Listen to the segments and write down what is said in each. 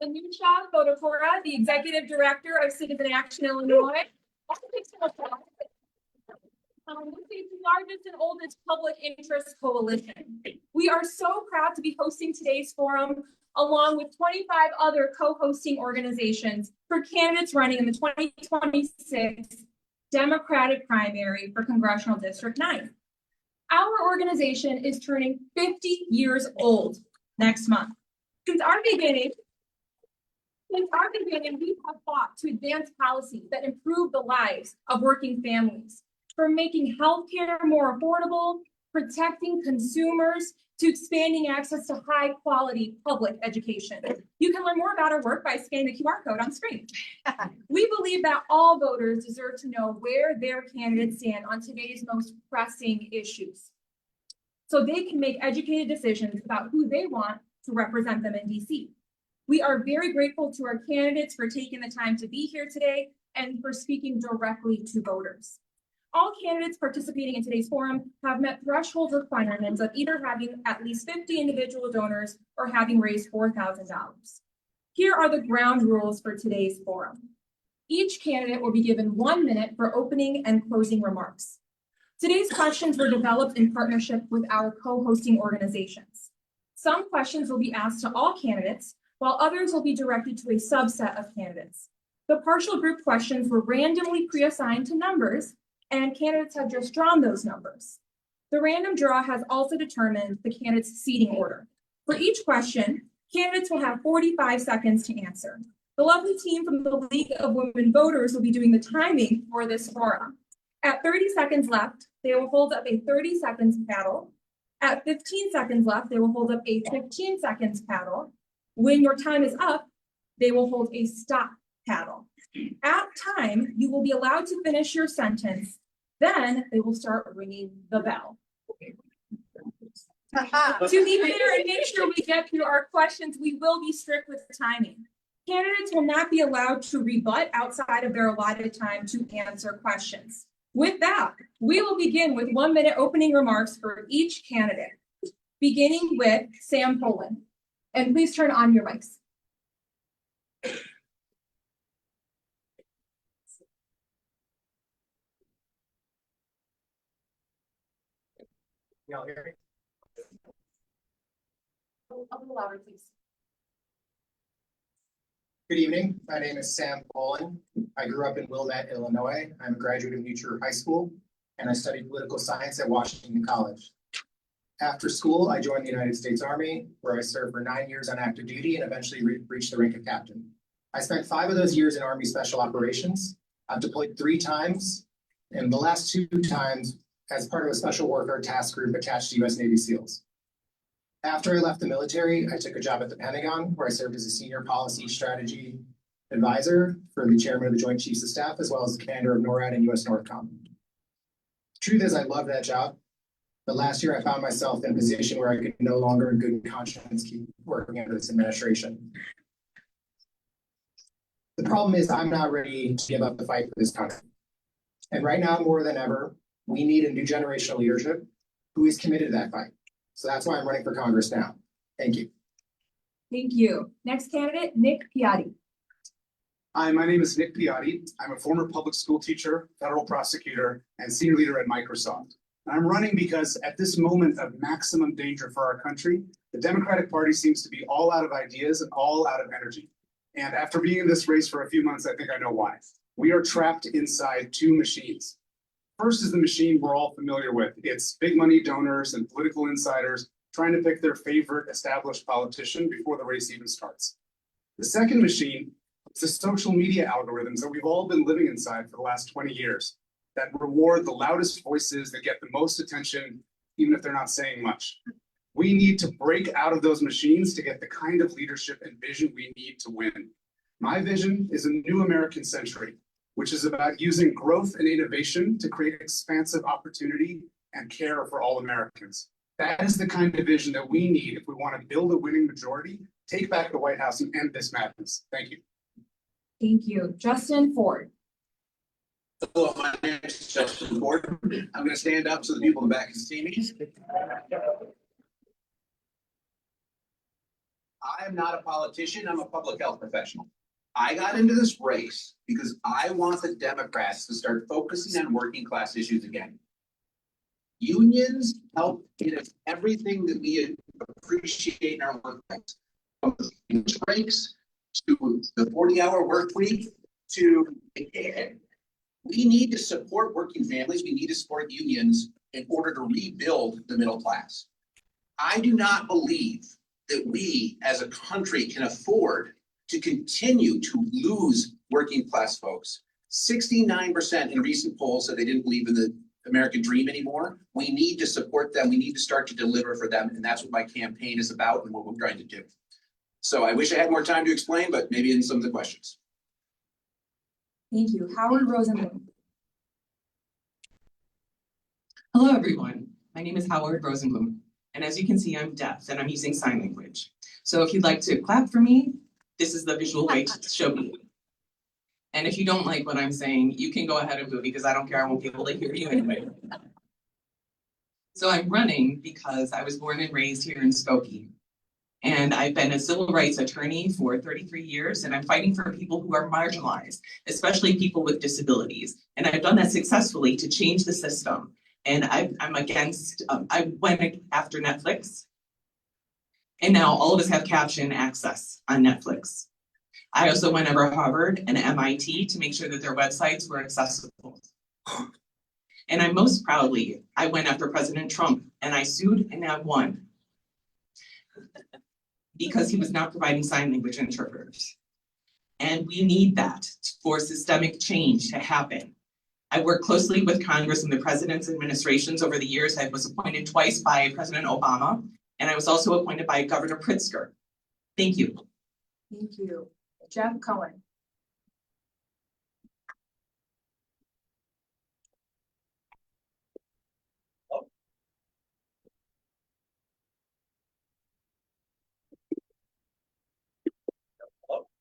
Anucha Bodokora, the Executive Director of Citizen Action Illinois. This is the largest and oldest public interest coalition. We are so proud to be hosting today's forum, along with 25 other co-hosting organizations for candidates running in the 2026 Democratic primary for Congressional District 9. Our organization is turning 50 years old next month. Since our beginning, we have fought to advance policies that improve the lives of working families, from making healthcare more affordable, protecting consumers, to expanding access to high-quality public education. You can learn more about our work by scanning the QR code on screen. We believe that all voters deserve to know where their candidates stand on today's most pressing issues, so they can make educated decisions about who they want to represent them in DC. We are very grateful to our candidates for taking the time to be here today and for speaking directly to voters. All candidates participating in today's forum have met threshold requirements of either having at least 50 individual donors or having raised $4,000. Here are the ground rules for today's forum. Each candidate will be given 1 minute for opening and closing remarks. Today's questions were developed in partnership with our co-hosting organizations. Some questions will be asked to all candidates, while others will be directed to a subset of candidates. The partial group questions were randomly pre-assigned to numbers, and candidates have just drawn those numbers. The random draw has also determined the candidate's seating order. For each question, candidates will have 45 seconds to answer. The lovely team from the League of Women Voters will be doing the timing for this forum. At 30 seconds left, they will hold up a 30 seconds paddle. At 15 seconds left, they will hold up a 15 seconds paddle. When your time is up, they will hold a stop paddle. At time, you will be allowed to finish your sentence. Then they will start ringing the bell. To be fair and make sure we get through our questions, we will be strict with timing. Candidates will not be allowed to rebut outside of their allotted time to answer questions. With that, we will begin with 1 minute opening remarks for each candidate, beginning with Sam Poland. And please turn on your mics. Y'all hear me? A little louder, please. Good evening. My name is Sam Poland. I grew up in Wilmette, Illinois. I'm a graduate of New Trier High School, and I studied political science at Washington College. After school, I joined the United States Army, where I served for 9 years on active duty and eventually reached the rank of captain. I spent 5 of those years in Army Special Operations. I've deployed 3 times, and the last 2 times as part of a special warfare task group attached to U.S. Navy SEALs. After I left the military, I took a job at the Pentagon, where I served as a senior policy strategy advisor for the chairman of the Joint Chiefs of Staff, as well as the commander of NORAD and U.S. NORTHCOM. Truth is, I loved that job, but last year I found myself in a position where I could no longer in good conscience keep working under this administration. The problem is I'm not ready to give up the fight for this country. And right now, more than ever, we need a new generation of leadership who is committed to that fight. So that's why I'm running for Congress now. Thank you. Thank you. Next candidate, Nick Piatti. Hi, my name is Nick Piatti. I'm a former public school teacher, federal prosecutor, and senior leader at Microsoft. I'm running because at this moment of maximum danger for our country, the Democratic Party seems to be all out of ideas and all out of energy. And after being in this race for a few months, I think I know why. We are trapped inside 2 machines. First is the machine we're all familiar with. It's big money donors and political insiders trying to pick their favorite established politician before the race even starts. The second machine is the social media algorithms that we've all been living inside for the last 20 years that reward the loudest voices that get the most attention, even if they're not saying much. We need to break out of those machines to get the kind of leadership and vision we need to win. My vision is a new American century, which is about using growth and innovation to create expansive opportunity and care for all Americans. That is the kind of vision that we need if we want to build a winning majority, take back the White House, and end this madness. Thank you. Thank you. Justin Ford. Hello, my name is Justin Ford. I'm going to stand up so the people in the back can see me. I am not a politician, I'm a public health professional. I got into this race because I want the Democrats to start focusing on working class issues again. Unions help in everything that we appreciate in our workplace. From the breaks to the 40-hour work week to we need to support working families, we need to support unions in order to rebuild the middle class. I do not believe that we as a country can afford to continue to lose working class folks. 69% in recent polls said they didn't believe in the American dream anymore. We need to support them. We need to start to deliver for them. And that's what my campaign is about and what we're trying to do. So I wish I had more time to explain, but maybe in some of the questions. Thank you. Howard Rosenblum. Hello, everyone. My name is Howard Rosenblum, and as you can see, I'm deaf and I'm using sign language. So if you'd like to clap for me, this is the visual way to show me. And if you don't like what I'm saying, you can go ahead and move because I don't care. I won't be able to hear you anyway. So I'm running because I was born and raised here in Skokie. And I've been a civil rights attorney for 33 years, and I'm fighting for people who are marginalized, especially people with disabilities. And I've done that successfully to change the system. And I'm against, I went after Netflix. And now all of us have caption access on Netflix. I also went over Harvard and MIT to make sure that their websites were accessible. And I most proudly, I went after President Trump and I sued and I won. Because he was not providing sign language interpreters. And we need that for systemic change to happen. I worked closely with Congress and the president's administrations over the years. I was appointed twice by President Obama, and I was also appointed by Governor Pritzker. Thank you. Thank you. Jeff Cohen.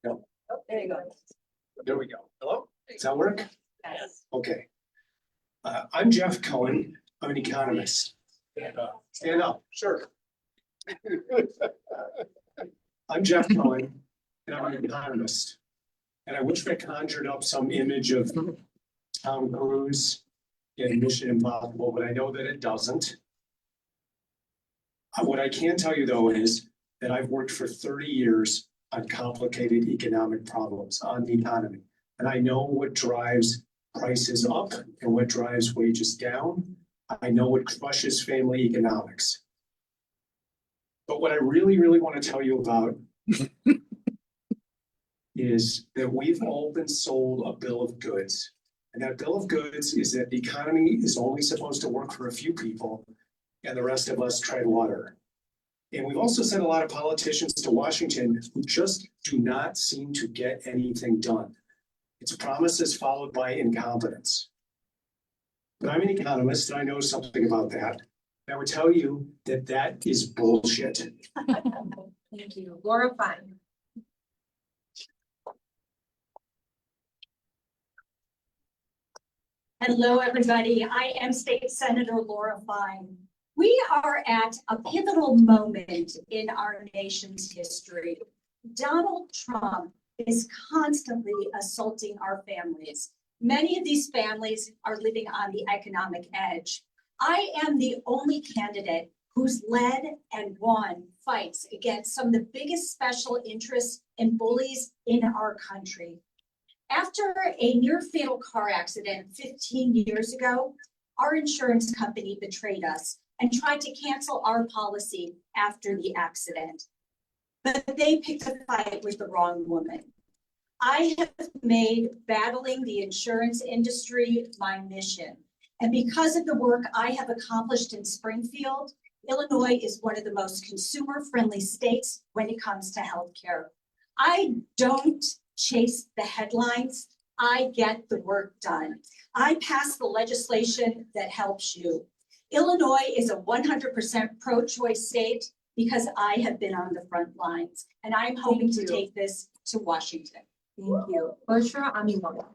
No. Oh, there you go. There we go. Hello? Does that work? Yes. Okay. I'm Jeff Cohen. I'm an economist. Stand up. Sure. I'm Jeff Cohen, and I'm an economist. And I wish I conjured up some image of Tom Cruise in Mission Impossible, but I know that it doesn't. What I can tell you, though, is that I've worked for 30 years on complicated economic problems on the economy. And I know what drives prices up and what drives wages down. I know what crushes family economics. But what I really, really want to tell you about is that we've all been sold a bill of goods. And that bill of goods is that the economy is only supposed to work for a few people and the rest of us tread water. And we've also sent a lot of politicians to Washington who just do not seem to get anything done. It's promises followed by incompetence. But I'm an economist and I know something about that. I would tell you that that is bullshit. Thank you. Laura Fine. Hello, everybody. I am State Senator Laura Fine. We are at a pivotal moment in our nation's history. Donald Trump is constantly assaulting our families. Many of these families are living on the economic edge. I am the only candidate who's led and won fights against some of the biggest special interests and bullies in our country. After a near fatal car accident 15 years ago, our insurance company betrayed us and tried to cancel our policy after the accident. But they picked a fight with the wrong woman. I have made battling the insurance industry my mission. And because of the work I have accomplished in Springfield, Illinois is one of the most consumer-friendly states when it comes to healthcare. I don't chase the headlines. I get the work done. I pass the legislation that helps you. Illinois is a 100% pro-choice state because I have been on the front lines, and I'm hoping to take this to Washington. Thank you. Bushra Amiwala.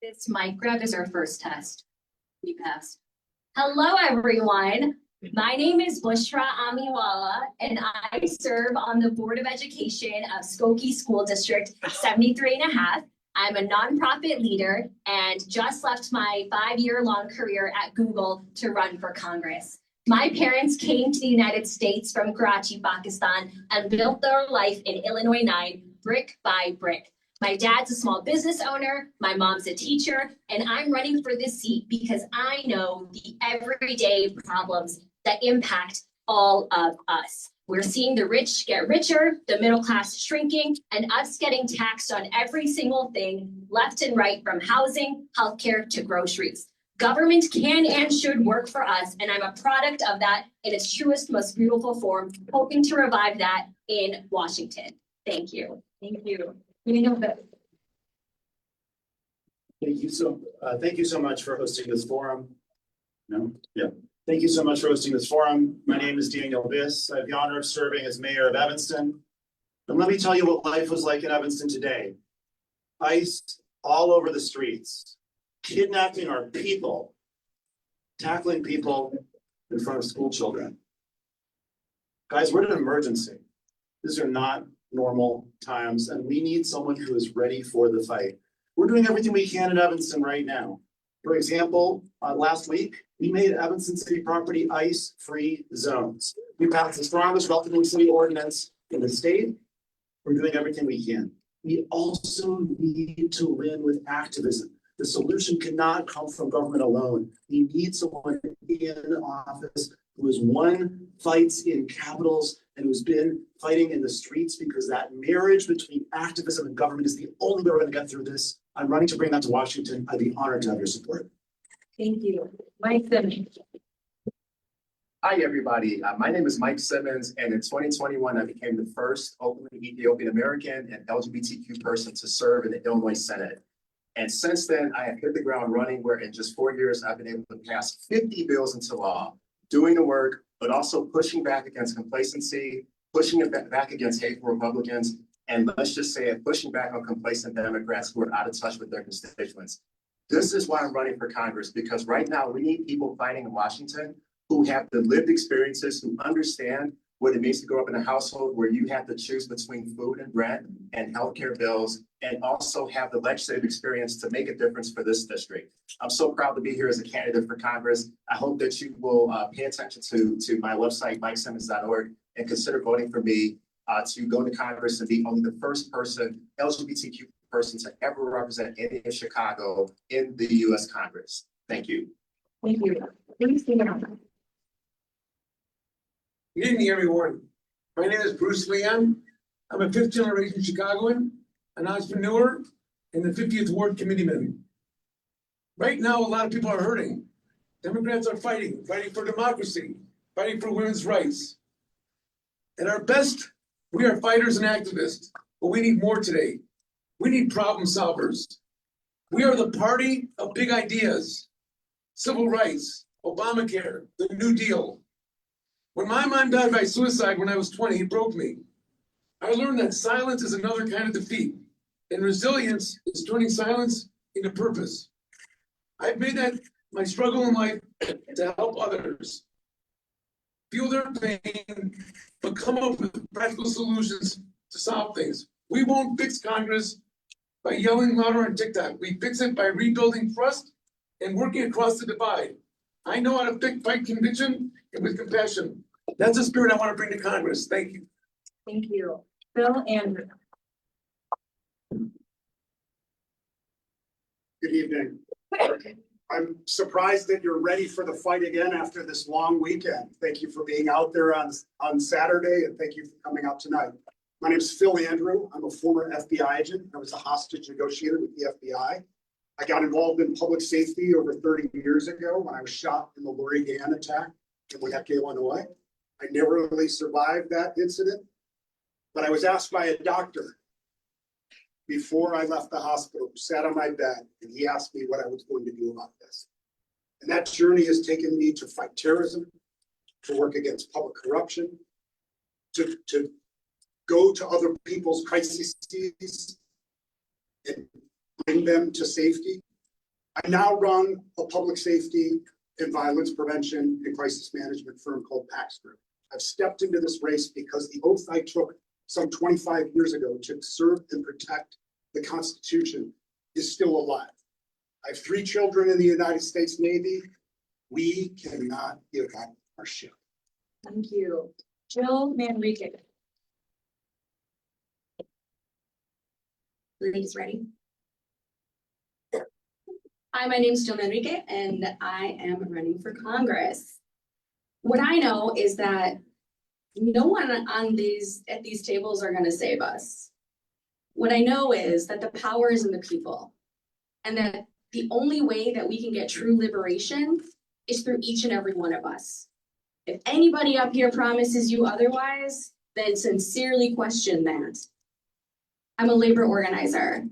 This mic grab is our first test. We passed. Hello, everyone. My name is Bushra Amiwala, and I serve on the Board of Education of Skokie School District 73 and a half. I'm a nonprofit leader and just left my 5-year-long career at Google to run for Congress. My parents came to the United States from Karachi, Pakistan, and built their life in Illinois 9, brick by brick. My dad's a small business owner, my mom's a teacher, and I'm running for this seat because I know the everyday problems that impact all of us. We're seeing the rich get richer, the middle class shrinking, and us getting taxed on every single thing, left and right, from housing, healthcare to groceries. Government can and should work for us, and I'm a product of that in its truest, most beautiful form, hoping to revive that in Washington. Thank you. Thank you. Thank you so much for hosting this forum. No? Yeah. Thank you so much for hosting this forum. My name is Daniel Biss. I have the honor of serving as mayor of Evanston. And let me tell you what life was like in Evanston today. ICE all over the streets, kidnapping our people, tackling people in front of school children. Guys, we're in an emergency. These are not normal times, and we need someone who is ready for the fight. We're doing everything we can in Evanston right now. For example, last week, we made Evanston city property ICE-free zones. We passed the strongest welcoming city ordinance in the state. We're doing everything we can. We also need to win with activism. The solution cannot come from government alone. We need someone in office who has won fights in capitals and who's been fighting in the streets, because that marriage between activism and government is the only way we're going to get through this. I'm running to bring that to Washington. I'd be honored to have your support. Thank you. Mike Simmons. Hi, everybody. My name is Mike Simmons, and in 2021, I became the first openly Ethiopian American and LGBTQ person to serve in the Illinois Senate. And since then, I have hit the ground running, where in just 4 years, I've been able to pass 50 bills into law, doing the work, but also pushing back against complacency, pushing it back against hateful Republicans, and let's just say it, pushing back on complacent Democrats who are out of touch with their constituents. This is why I'm running for Congress, because right now we need people fighting in Washington who have the lived experiences, who understand what it means to grow up in a household where you have to choose between food and rent and healthcare bills, and also have the legislative experience to make a difference for this district. I'm so proud to be here as a candidate for Congress. I hope that you will pay attention to my website, mikesimmons.org, and consider voting for me to go to Congress and be only the first person, LGBTQ person, to ever represent any of Chicago in the US Congress. Thank you. Thank you. Please stand up. Good evening, everyone. My name is Bruce Leon. I'm a 5th generation Chicagoan, an entrepreneur, and the 50th Ward Committeeman. Right now, a lot of people are hurting. Democrats are fighting for democracy, fighting for women's rights. At our best, we are fighters and activists, but we need more today. We need problem solvers. We are the party of big ideas, civil rights, Obamacare, the New Deal. When my mom died by suicide when I was 20, it broke me. I learned that silence is another kind of defeat, and resilience is turning silence into purpose. I've made that my struggle in life to help others feel their pain, but come up with practical solutions to solve things. We won't fix Congress by yelling louder on TikTok. We fix it by rebuilding trust and working across the divide. I know how to fight conviction and with compassion. That's the spirit I want to bring to Congress. Thank you. Thank you. Bill Andrew. Good evening. I'm surprised that you're ready for the fight again after this long weekend. Thank you for being out there on Saturday, and thank you for coming out tonight. My name is Phil Andrew. I'm a former FBI agent. I was a hostage negotiator with the FBI. I got involved in public safety over 30 years ago when I was shot in the Lori Gann attack in Winnetka, Illinois. I narrowly survived that incident, but I was asked by a doctor before I left the hospital, who sat on my bed, and he asked me what I was going to do about this. And that journey has taken me to fight terrorism, to work against public corruption, to go to other people's crises and bring them to safety. I now run a public safety and violence prevention and crisis management firm called Pax Group. I've stepped into this race because the oath I took some 25 years ago to serve and protect the Constitution is still alive. I have 3 children in the United States Navy. We cannot give up our ship. Thank you. Jill Manrique. Ladies ready? Hi, my name is Jill Manrique and I am running for Congress. What I know is that no one at these tables are going to save us. What I know is that the power is in the people, and that the only way that we can get true liberation is through each and every one of us. If anybody up here promises you otherwise, then sincerely question that. I'm a labor organizer.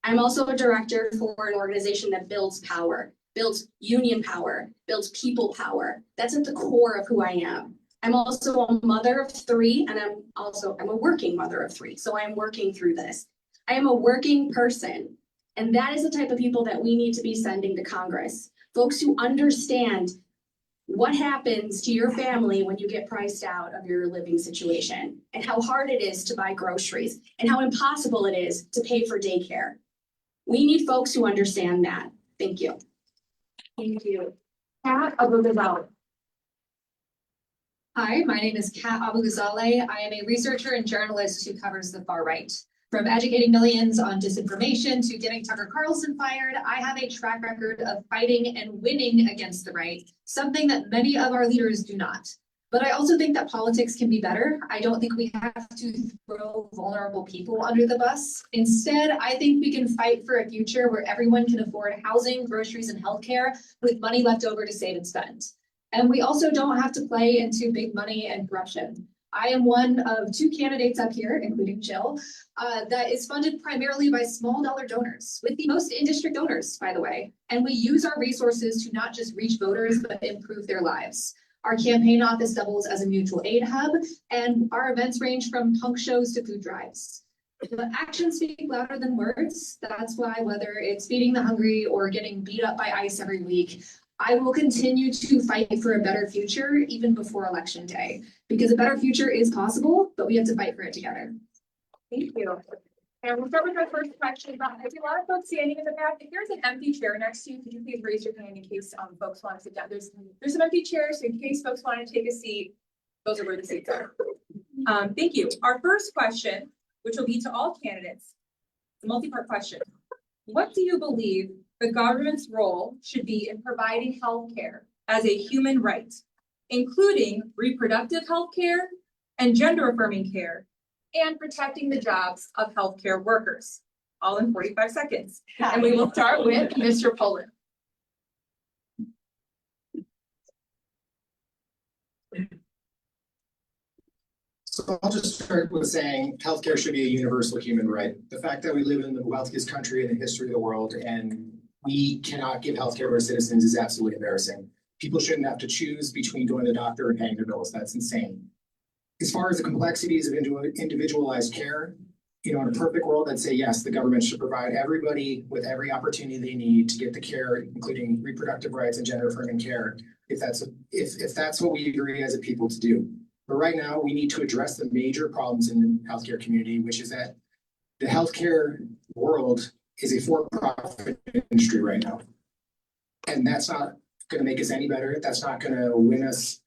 I'm also a director for an organization that builds power, builds union power, builds people power. That's at the core of who I am. I'm also a mother of 3, and I'm a working mother of 3. So I'm working through this. I am a working person, and that is the type of people that we need to be sending to Congress. Folks who understand what happens to your family when you get priced out of your living situation, and how hard it is to buy groceries, and how impossible it is to pay for daycare. We need folks who understand that. Thank you. Thank you. Kat Abou-Ghazaleh. Hi, my name is Kat Abou-Ghazaleh. I am a researcher and journalist who covers the far right. From educating millions on disinformation to getting Tucker Carlson fired, I have a track record of fighting and winning against the right, something that many of our leaders do not. But I also think that politics can be better. I don't think we have to throw vulnerable people under the bus. Instead, I think we can fight for a future where everyone can afford housing, groceries, and healthcare with money left over to save and spend. And we also don't have to play into big money and corruption. I am one of 2 candidates up here, including Jill, that is funded primarily by small dollar donors, with the most in-district donors, by the way. And we use our resources to not just reach voters, but improve their lives. Our campaign office doubles as a mutual aid hub, and our events range from punk shows to food drives. But actions speak louder than words. That's why whether it's feeding the hungry or getting beat up by ICE every week, I will continue to fight for a better future even before Election Day, because a better future is possible, but we have to fight for it together. Thank you. And we'll start with our first question. I see a lot of folks standing in the back. If there's an empty chair next to you, could you please raise your hand in case folks want to sit down? There's some empty chairs, so in case folks want to take a seat, those are where the seats are. Thank you. Our first question, which will be to all candidates, it's a multi-part question. What do you believe the government's role should be in providing health care as a human right, including reproductive health care and gender-affirming care, and protecting the jobs of healthcare workers? All in 45 seconds. And we will start with Mr. Poland. So I'll just start with saying healthcare should be a universal human right. The fact that we live in the wealthiest country in the history of the world and we cannot give healthcare to our citizens is absolutely embarrassing. People shouldn't have to choose between going to the doctor and paying their bills. That's insane. As far as the complexities of individualized care, in a perfect world, I'd say yes, the government should provide everybody with every opportunity they need to get the care, including reproductive rights and gender-affirming care, if that's what we agree as a people to do. But right now, we need to address the major problems in the healthcare community, which is that the healthcare world is a for-profit industry right now. And that's not going to make us any better. That's not going to win us.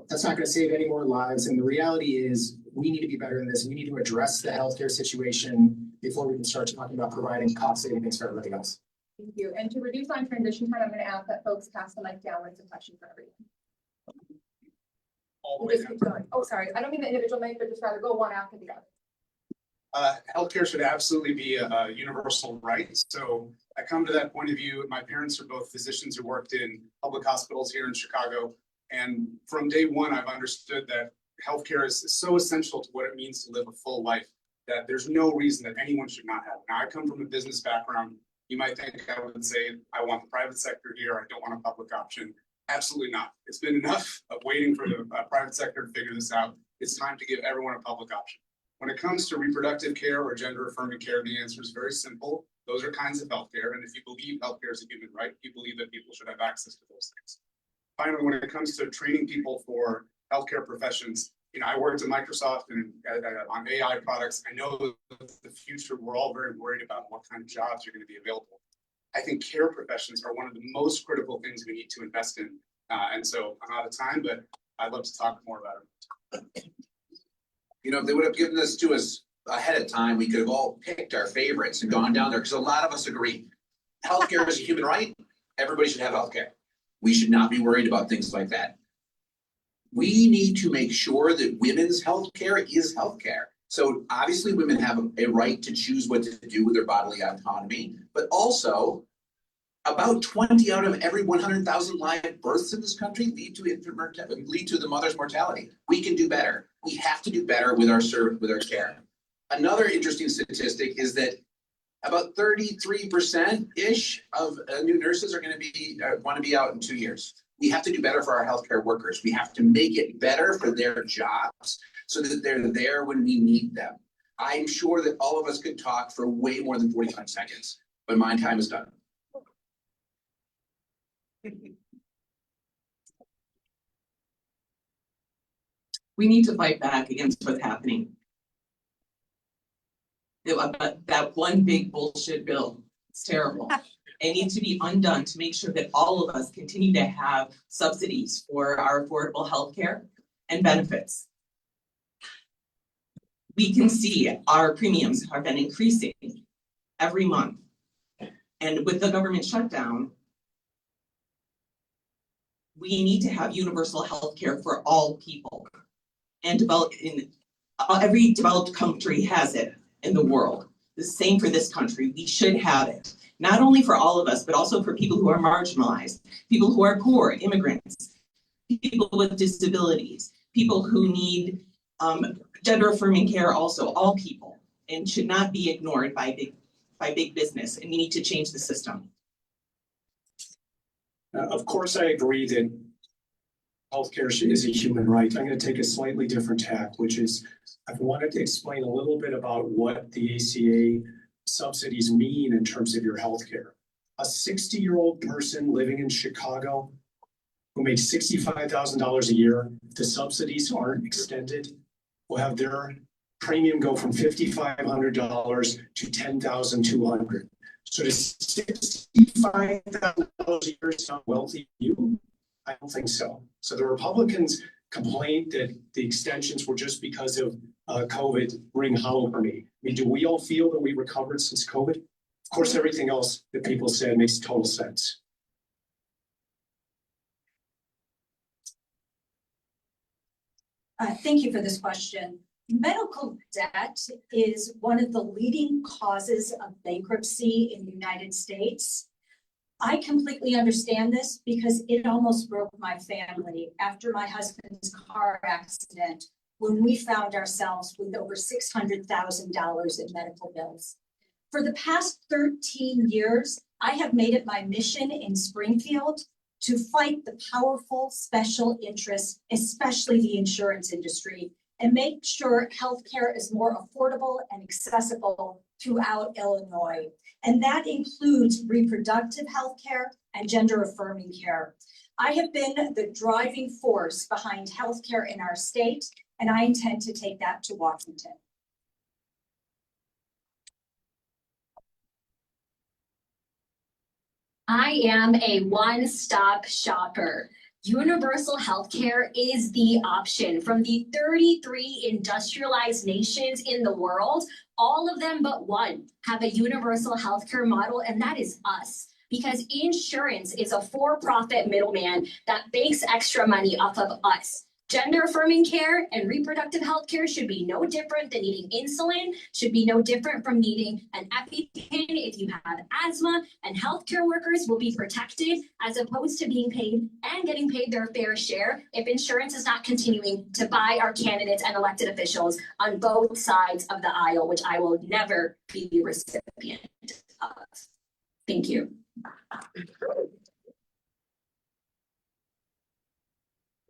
That's not going to save any more lives. And the reality is we need to be better than this. We need to address the healthcare situation before we can start talking about providing cost savings for everybody else. Thank you. And to reduce on transition time, I'm going to ask that folks pass the mic down with a question for everyone. We'll just keep going. Oh, sorry. I don't mean the individual mic, but just rather go one after the other. Healthcare should absolutely be a universal right. So I come to that point of view. My parents are both physicians who worked in public hospitals here in Chicago. And from day one, I've understood that healthcare is so essential to what it means to live a full life that there's no reason that anyone should not have it. Now, I come from a business background. You might think I would say, I want the private sector here. I don't want a public option. Absolutely not. It's been enough of waiting for the private sector to figure this out. It's time to give everyone a public option. When it comes to reproductive care or gender-affirming care, the answer is very simple. Those are kinds of healthcare. And if you believe healthcare is a human right, you believe that people should have access to those things. finally, when it comes to training people for healthcare professions, I worked at Microsoft and on AI products. I know the future, we're all very worried about what kind of jobs are going to be available. I think care professions are one of the most critical things we need to invest in. And so I'm out of time, but I'd love to talk more about it. If they would have given this to us ahead of time, we could have all picked our favorites and gone down there, because a lot of us agree. Healthcare is a human right. Everybody should have healthcare. We should not be worried about things like that. We need to make sure that women's healthcare is healthcare. So obviously women have a right to choose what to do with their bodily autonomy, but also about 20 out of every 100,000 live births in this country lead to the mother's mortality. We can do better. We have to do better with our care. Another interesting statistic is that about 33%-ish of new nurses are going to want to be out in 2 years. We have to do better for our healthcare workers. We have to make it better for their jobs so that they're there when we need them. I'm sure that all of us could talk for way more than 45 seconds, but my time is done. We need to fight back against what's happening. That one big bullshit bill, it's terrible. It needs to be undone to make sure that all of us continue to have subsidies for our affordable health care and benefits. We can see our premiums have been increasing every month. And with the government shutdown, we need to have universal health care for all people. And every developed country has it in the world. The same for this country. We should have it. Not only for all of us, but also for people who are marginalized, people who are poor, immigrants, people with disabilities, people who need gender affirming care, also all people, and should not be ignored by big business. And we need to change the system. Of course, I agree that healthcare is a human right. I'm going to take a slightly different tack, which is I wanted to explain a little bit about what the ACA subsidies mean in terms of your healthcare. A 60-year-old person living in Chicago who makes $65,000 a year, if the subsidies aren't extended, will have their premium go from $5,500 to $10,200. So does $65,000 a year sound wealthy to you? I don't think so. So the Republicans complained that the extensions were just because of COVID ring hollow for me. I mean, do we all feel that we recovered since COVID? Of course, everything else that people said makes total sense. Thank you for this question. Medical debt is one of the leading causes of bankruptcy in the United States. I completely understand this because it almost broke my family after my husband's car accident when we found ourselves with over $600,000 in medical bills. For the past 13 years, I have made it my mission in Springfield to fight the powerful special interests, especially the insurance industry, and make sure healthcare is more affordable and accessible throughout Illinois. And that includes reproductive healthcare and gender affirming care. I have been the driving force behind healthcare in our state, and I intend to take that to Washington. I am a one-stop shopper. Universal healthcare is the option. From the 33 industrialized nations in the world, all of them but one have a universal healthcare model, and that is us. Because insurance is a for-profit middleman that makes extra money off of us. Gender affirming care and reproductive health care should be no different than needing insulin, should be no different from needing an EpiPen if you have asthma, and healthcare workers will be protected as opposed to being paid and getting paid their fair share if insurance is not continuing to buy our candidates and elected officials on both sides of the aisle, which I will never be the recipient of. Thank you.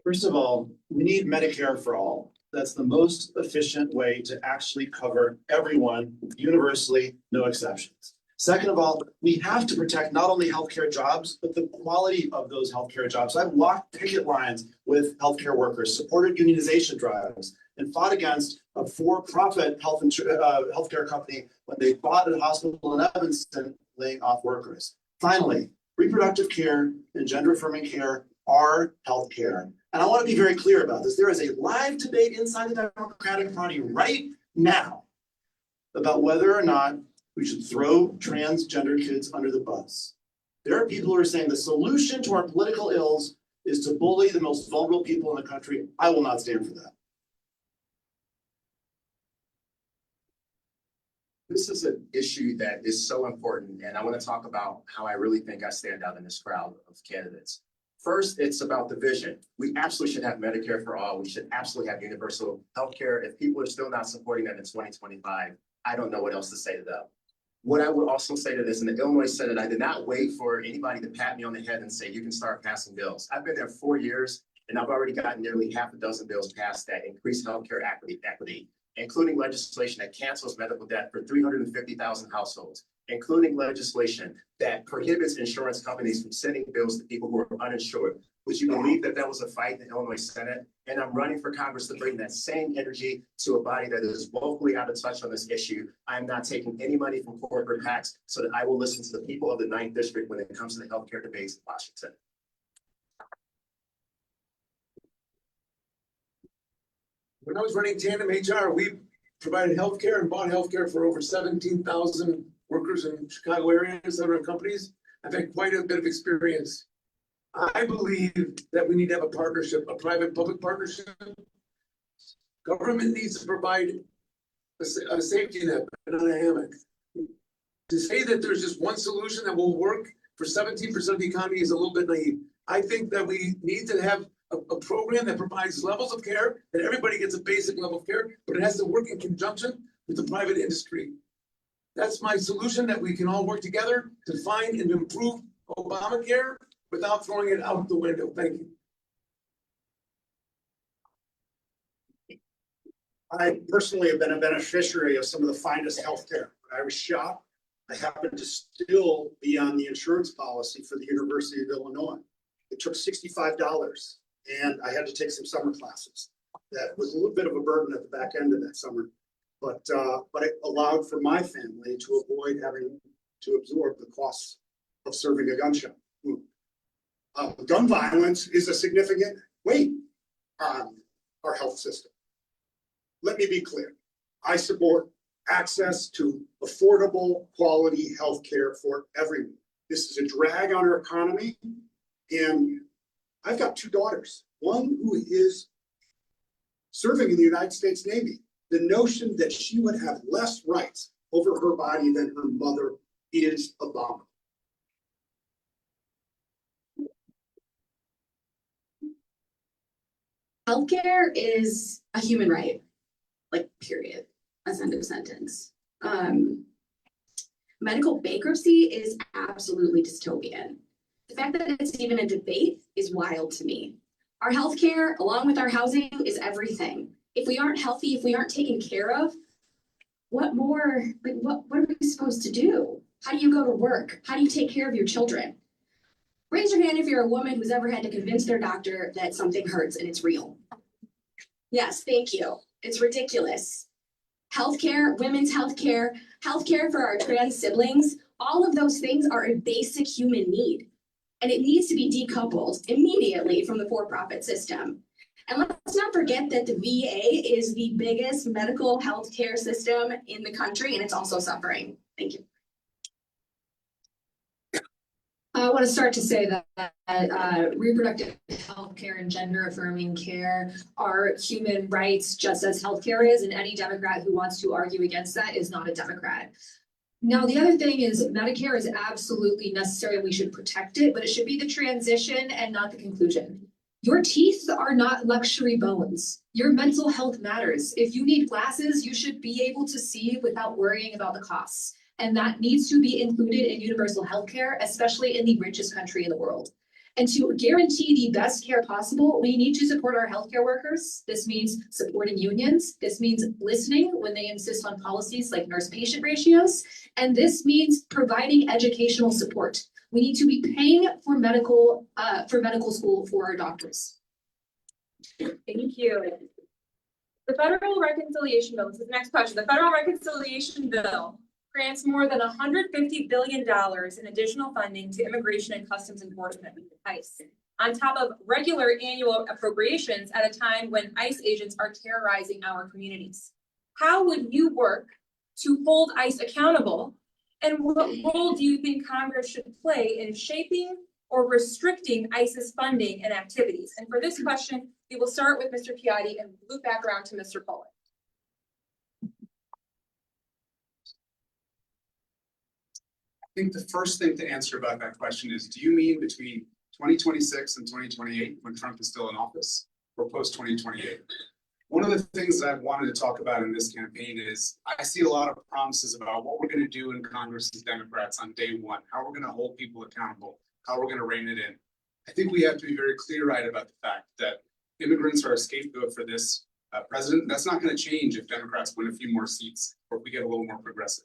First of all, we need Medicare for all. That's the most efficient way to actually cover everyone universally, no exceptions. Second of all, we have to protect not only healthcare jobs, but the quality of those healthcare jobs. I've walked picket lines with healthcare workers, supported unionization drives, and fought against a for-profit healthcare company when they bought a hospital in Evanston, laying off workers. Finally, reproductive care and gender-affirming care are healthcare. And I want to be very clear about this. There is a live debate inside the Democratic Party right now about whether or not we should throw transgender kids under the bus. There are people who are saying the solution to our political ills is to bully the most vulnerable people in the country. I will not stand for that. This is an issue that is so important, and I want to talk about how I really think I stand out in this crowd of candidates. First, it's about the vision. We absolutely should have Medicare for all. We should absolutely have universal health care. If people are still not supporting that in 2025, I don't know what else to say to them. What I would also say to this, in the Illinois Senate, I did not wait for anybody to pat me on the head and say, you can start passing bills. I've been there 4 years, and I've already gotten nearly half a dozen bills passed that increase healthcare equity, including legislation that cancels medical debt for 350,000 households, including legislation that prohibits insurance companies from sending bills to people who are uninsured. Would you believe that that was a fight in the Illinois Senate? And I'm running for Congress to bring that same energy to a body that is woefully out of touch on this issue. I'm not taking any money from corporate PACs so that I will listen to the people of the 9th District when it comes to the healthcare debates in Washington. When I was running Tandem HR, we provided healthcare and bought healthcare for over 17,000 workers in Chicago area and other companies. I've had quite a bit of experience. I believe that we need to have a partnership, a private-public partnership. Government needs to provide a safety net, not a hammock. To say that there's just one solution that will work for 17% of the economy is a little bit naive. I think that we need to have a program that provides levels of care, that everybody gets a basic level of care, but it has to work in conjunction with the private industry. That's my solution, that we can all work together to find and improve Obamacare without throwing it out the window. Thank you. I personally have been a beneficiary of some of the finest healthcare. When I was shot, I happened to still be on the insurance policy for the University of Illinois. It took $65, and I had to take some summer classes. That was a little bit of a burden at the back end of that summer, but it allowed for my family to avoid having to absorb the costs of serving a gunshot. Gun violence is a significant weight on our health system. Let me be clear. I support access to affordable, quality health care for everyone. This is a drag on our economy. And I've got 2 daughters, one who is serving in the United States Navy. The notion that she would have less rights over her body than her mother is abominable. Healthcare is a human right, like period, as end of sentence. Medical bankruptcy is absolutely dystopian. The fact that it's even a debate is wild to me. Our healthcare, along with our housing, is everything. If we aren't healthy, if we aren't taken care of, what more, like what are we supposed to do? How do you go to work? How do you take care of your children? Raise your hand if you're a woman who's ever had to convince their doctor that something hurts and it's real. Yes, thank you. It's ridiculous. Healthcare, women's healthcare, healthcare for our trans siblings, all of those things are a basic human need. And it needs to be decoupled immediately from the for-profit system. And let's not forget that the VA is the biggest medical healthcare system in the country, and it's also suffering. Thank you. I want to start to say that reproductive health care and gender affirming care are human rights, just as healthcare is, and any Democrat who wants to argue against that is not a Democrat. Now, the other thing is Medicare is absolutely necessary and we should protect it, but it should be the transition and not the conclusion. Your teeth are not luxury bones. Your mental health matters. If you need glasses, you should be able to see without worrying about the costs. And that needs to be included in universal health care, especially in the richest country in the world. And to guarantee the best care possible, we need to support our healthcare workers. This means supporting unions. This means listening when they insist on policies like nurse-patient ratios. And this means providing educational support. We need to be paying for medical school for our doctors. Thank you. The Federal Reconciliation Bill, this is the next question. The Federal Reconciliation Bill grants more than $150 billion in additional funding to Immigration and Customs Enforcement, ICE, on top of regular annual appropriations at a time when ICE agents are terrorizing our communities. How would you work to hold ICE accountable? And what role do you think Congress should play in shaping or restricting ICE's funding and activities? And for this question, we will start with Mr. Piatti and loop back around to Mr. Poland. I think the first thing to answer about that question is, do you mean between 2026 and 2028 when Trump is still in office, or post 2028? One of the things that I wanted to talk about in this campaign is I see a lot of promises about what we're going to do in Congress as Democrats on day one, how we're going to hold people accountable, how we're going to rein it in. I think we have to be very clear-eyed about the fact that immigrants are a scapegoat for this president. That's not going to change if Democrats win a few more seats or if we get a little more progressive.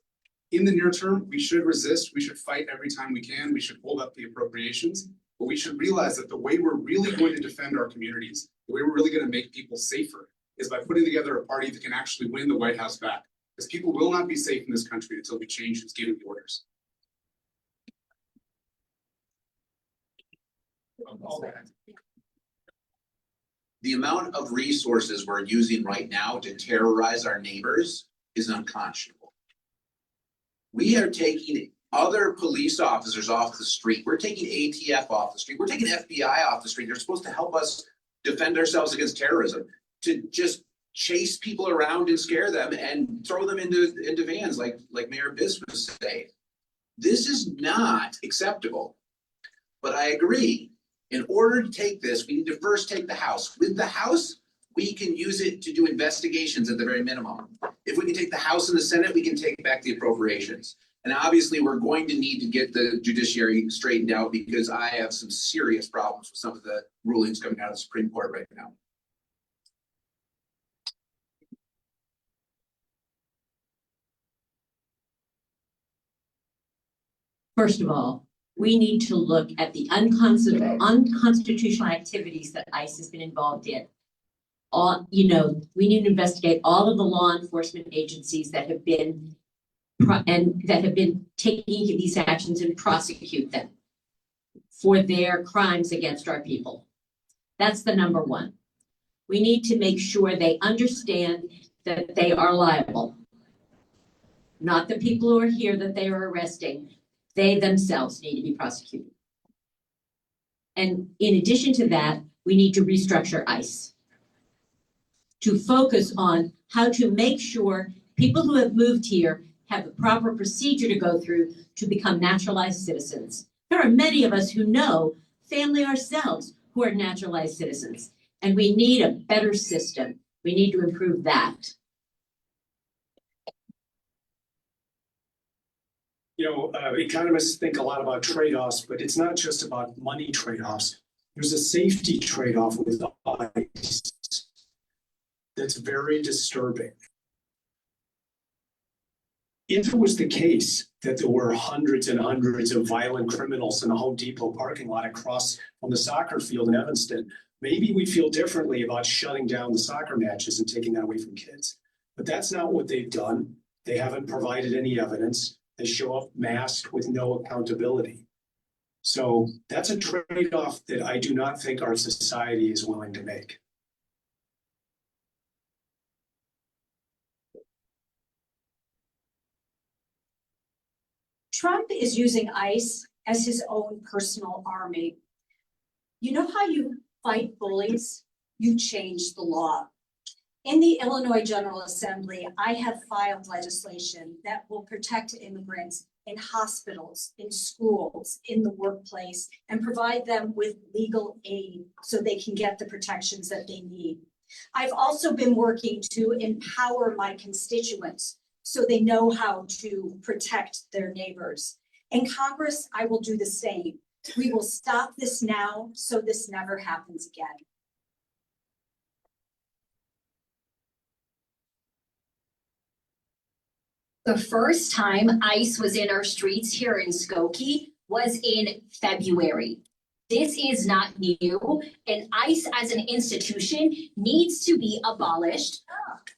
In the near term, we should resist. We should fight every time we can. We should hold up the appropriations. But we should realize that the way we're really going to defend our communities, the way we're really going to make people safer, is by putting together a party that can actually win the White House back. Because people will not be safe in this country until we change who's giving the orders. The amount of resources we're using right now to terrorize our neighbors is unconscionable. We are taking other police officers off the street. We're taking ATF off the street. We're taking FBI off the street. They're supposed to help us defend ourselves against terrorism, to just chase people around and scare them and throw them into vans like Mayor Biss was saying. This is not acceptable. But I agree, in order to take this, we need to first take the House. With the House, we can use it to do investigations at the very minimum. If we can take the House and the Senate, we can take back the appropriations. And obviously, we're going to need to get the judiciary straightened out because I have some serious problems with some of the rulings coming out of the Supreme Court right now. First of all, we need to look at the unconstitutional activities that ICE has been involved in. We need to investigate all of the law enforcement agencies that have been taking these actions and prosecute them for their crimes against our people. That's the number one. We need to make sure they understand that they are liable. Not the people who are here that they are arresting. They themselves need to be prosecuted. And in addition to that, we need to restructure ICE to focus on how to make sure people who have moved here have the proper procedure to go through to become naturalized citizens. There are many of us who know family ourselves who are naturalized citizens, and we need a better system. We need to improve that. Economists think a lot about trade-offs, but it's not just about money trade-offs. There's a safety trade-off with ICE that's very disturbing. If it was the case that there were hundreds and hundreds of violent criminals in a Home Depot parking lot across from the soccer field in Evanston, maybe we'd feel differently about shutting down the soccer matches and taking that away from kids. But that's not what they've done. They haven't provided any evidence. They show up masked with no accountability. So that's a trade-off that I do not think our society is willing to make. Trump is using ICE as his own personal army. You know how you fight bullies? You change the law. In the Illinois General Assembly, I have filed legislation that will protect immigrants in hospitals, in schools, in the workplace, and provide them with legal aid so they can get the protections that they need. I've also been working to empower my constituents so they know how to protect their neighbors. In Congress, I will do the same. We will stop this now so this never happens again. The first time ICE was in our streets here in Skokie was in February. This is not new, and ICE as an institution needs to be abolished.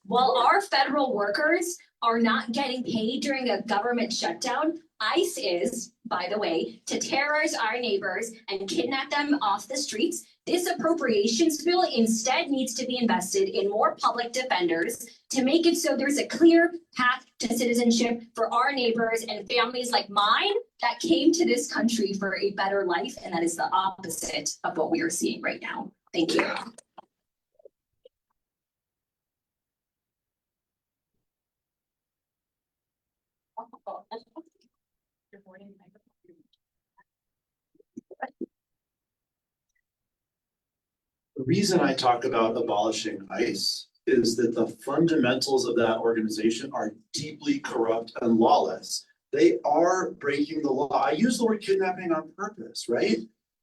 While our federal workers are not getting paid during a government shutdown, ICE is, by the way, to terrorize our neighbors and kidnap them off the streets. This appropriations bill instead needs to be invested in more public defenders to make it so there's a clear path to citizenship for our neighbors and families like mine that came to this country for a better life, and that is the opposite of what we are seeing right now. Thank you. The reason I talk about abolishing ICE is that the fundamentals of that organization are deeply corrupt and lawless. They are breaking the law. I use the word kidnapping on purpose, right?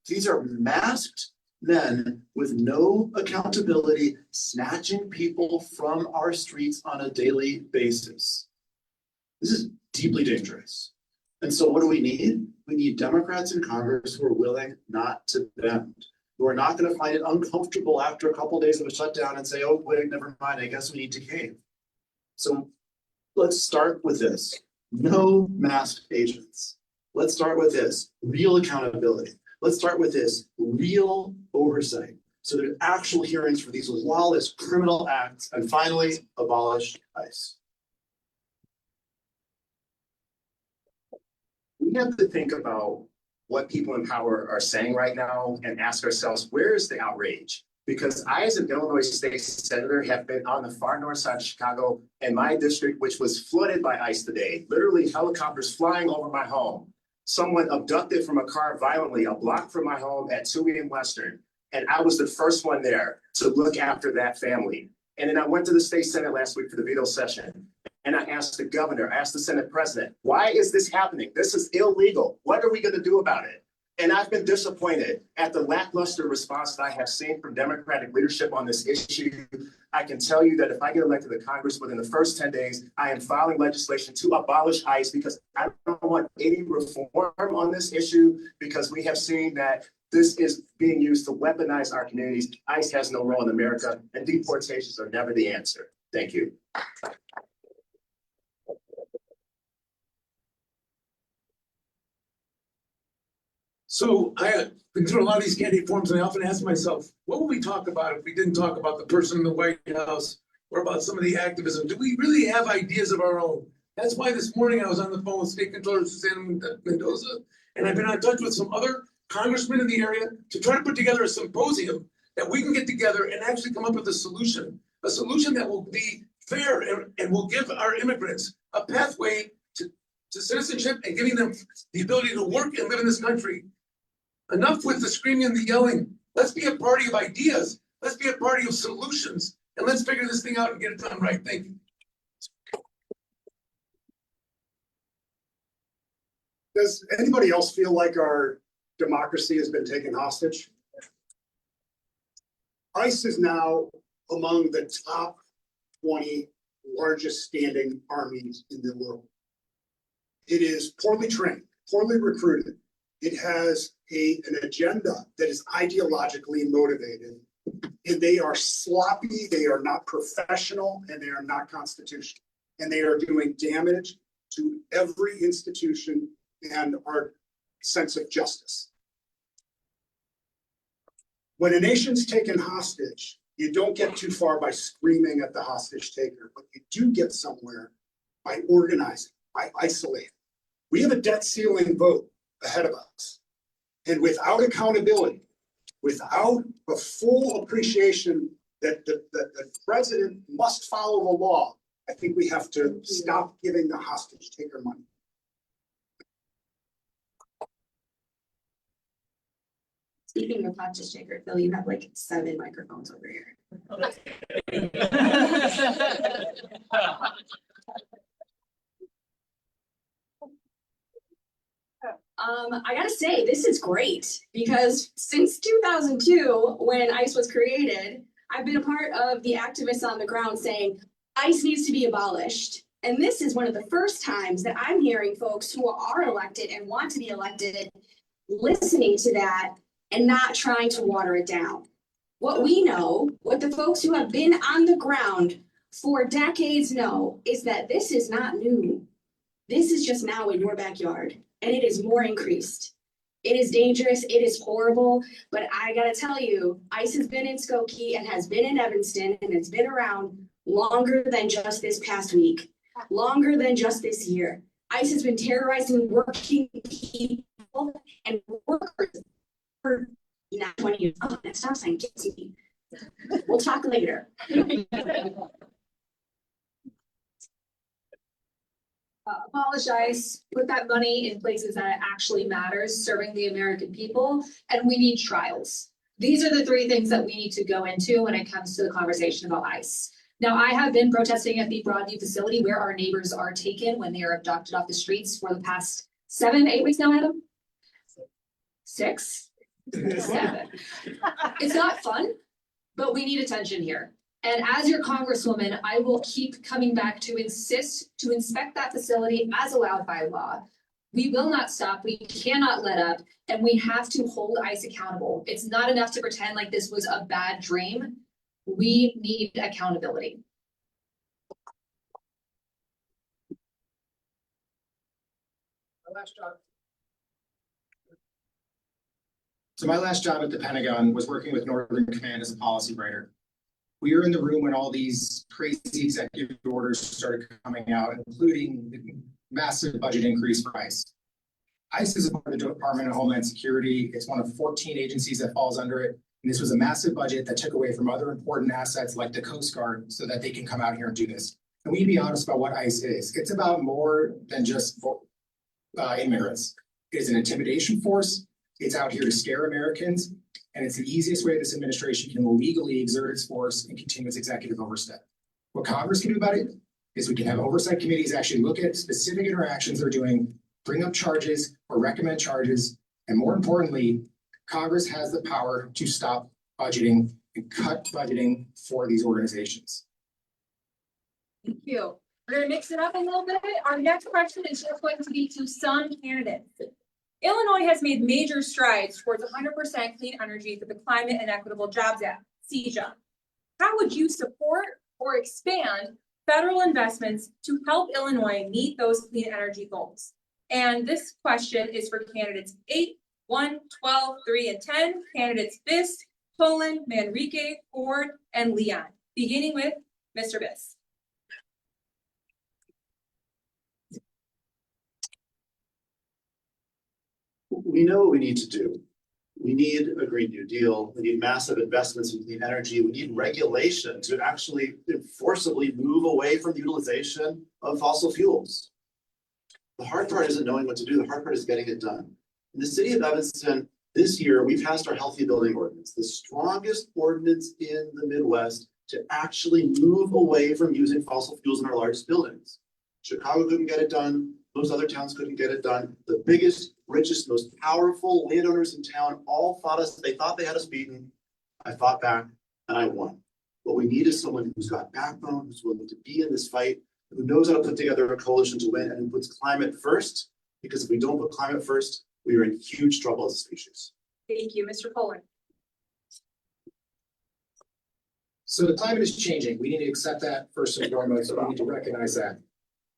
These are masked men with no accountability, snatching people from our streets on a daily basis. This is deeply dangerous. And so what do we need? We need Democrats in Congress who are willing not to bend, who are not going to find it uncomfortable after a couple of days of a shutdown and say, oh, wait, never mind, I guess we need to cave. So let's start with this. No masked agents. Let's start with this. Real accountability. Let's start with this. Real oversight. So there's actual hearings for these lawless criminal acts. And finally, abolish ICE. We have to think about what people in power are saying right now and ask ourselves, where is the outrage? Because I, as an Illinois state senator, have been on the far north side of Chicago and my district, which was flooded by ICE today, literally helicopters flying over my home. Someone abducted from a car violently a block from my home at 2 a.m. Western. And I was the first one there to look after that family. And then I went to the state Senate last week for the veto session. And I asked the governor, I asked the Senate president, why is this happening? This is illegal. What are we going to do about it? And I've been disappointed at the lackluster response that I have seen from Democratic leadership on this issue. I can tell you that if I get elected to Congress within the first 10 days, I am filing legislation to abolish ICE because I don't want any reform on this issue because we have seen that this is being used to weaponize our communities. ICE has no role in America and deportations are never the answer. Thank you. So I have been through a lot of these candidate forums and I often ask myself, what would we talk about if we didn't talk about the person in the White House or about some of the activism? Do we really have ideas of our own? That's why this morning I was on the phone with State Controller Susana Mendoza, and I've been in touch with some other congressmen in the area to try to put together a symposium that we can get together and actually come up with a solution that will be fair and will give our immigrants a pathway to citizenship and giving them the ability to work and live in this country. Enough with the screaming and the yelling. Let's be a party of ideas. Let's be a party of solutions. And let's figure this thing out and get it done right. Thank you. Does anybody else feel like our democracy has been taken hostage? ICE is now among the top 20 largest standing armies in the world. It is poorly trained, poorly recruited. It has an agenda that is ideologically motivated, and they are sloppy, they are not professional, and they are not constitutional. And they are doing damage to every institution and our sense of justice. When a nation's taken hostage, you don't get too far by screaming at the hostage taker, but you do get somewhere by organizing, by isolating. We have a debt ceiling vote ahead of us. And without accountability, without a full appreciation that the president must follow the law, I think we have to stop giving the hostage taker money. Speaking of hostage taker, Phil, you have like 7 microphones over here. I gotta say, this is great because since 2002, when ICE was created, I've been a part of the activists on the ground saying ICE needs to be abolished. And this is one of the first times that I'm hearing folks who are elected and want to be elected listening to that and not trying to water it down. What we know, what the folks who have been on the ground for decades know, is that this is not new. This is just now in your backyard, and it is more increased. It is dangerous, it is horrible, but I gotta tell you, ICE has been in Skokie and has been in Evanston and it's been around longer than just this past week, longer than just this year. ICE has been terrorizing working people and workers for not 20 years. Oh, that stop sign gets me. We'll talk later. Apologize, put that money in places that it actually matters, serving the American people, and we need trials. These are the three things that we need to go into when it comes to the conversation about ICE. Now, I have been protesting at the Broadview facility where our neighbors are taken when they are abducted off the streets for the past 7-8 weeks now, Adam? 6? 7. It's not fun, but we need attention here. And as your congresswoman, I will keep coming back to insist to inspect that facility as allowed by law. We will not stop, we cannot let up, and we have to hold ICE accountable. It's not enough to pretend like this was a bad dream. We need accountability. So my last job at the Pentagon was working with Northern Command as a policy writer. We were in the room when all these crazy executive orders started coming out, including the massive budget increase for ICE. ICE is a part of the Department of Homeland Security. It's one of 14 agencies that falls under it. And this was a massive budget that took away from other important assets like the Coast Guard so that they can come out here and do this. And we need to be honest about what ICE is. It's about more than just immigrants. It is an intimidation force. It's out here to scare Americans. And it's the easiest way this administration can legally exert its force and continue its executive overstep. What Congress can do about it is we can have oversight committees actually look at specific interactions they're doing, bring up charges or recommend charges. And more importantly, Congress has the power to stop budgeting and cut budgeting for these organizations. Thank you. We're going to mix it up a little bit. Our next question is just going to be to some candidates. Illinois has made major strides towards 100% clean energy through the Climate and Equitable Jobs Act, CEJA. How would you support or expand federal investments to help Illinois meet those clean energy goals? And this question is for candidates 8, 1, 12, 3, and 10. Candidates Biss, Tolan, Manrique, Ford, and Leon. Beginning with Mr. Biss. We know what we need to do. We need a Green New Deal. We need massive investments in clean energy. We need regulation to actually forcibly move away from the utilization of fossil fuels. The hard part isn't knowing what to do. The hard part is getting it done. In the city of Evanston, this year, we passed our Healthy Building Ordinance, the strongest ordinance in the Midwest to actually move away from using fossil fuels in our largest buildings. Chicago couldn't get it done. Those other towns couldn't get it done. The biggest, richest, most powerful landowners in town all they thought they had us beaten. I fought back and I won. What we need is someone who's got backbone, who's willing to be in this fight, who knows how to put together a coalition to win and who puts climate first. Because if we don't put climate first, we are in huge trouble as a species. Thank you, Mr. Poland. So the climate is changing. We need to accept that first and foremost. So we need to recognize that.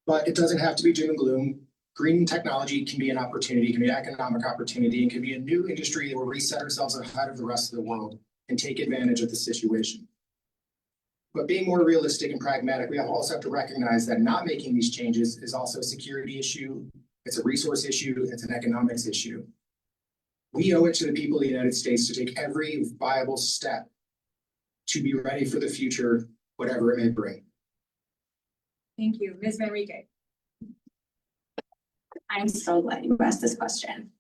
But it doesn't have to be doom and gloom. Green technology can be an opportunity, can be an economic opportunity, and can be a new industry that will reset ourselves ahead of the rest of the world and take advantage of the situation. But being more realistic and pragmatic, we also have to recognize that not making these changes is also a security issue, it's a resource issue, it's an economics issue. We owe it to the people of the United States to take every viable step to be ready for the future, whatever it may bring. Thank you, Ms. Manrique. I'm so glad you asked this question.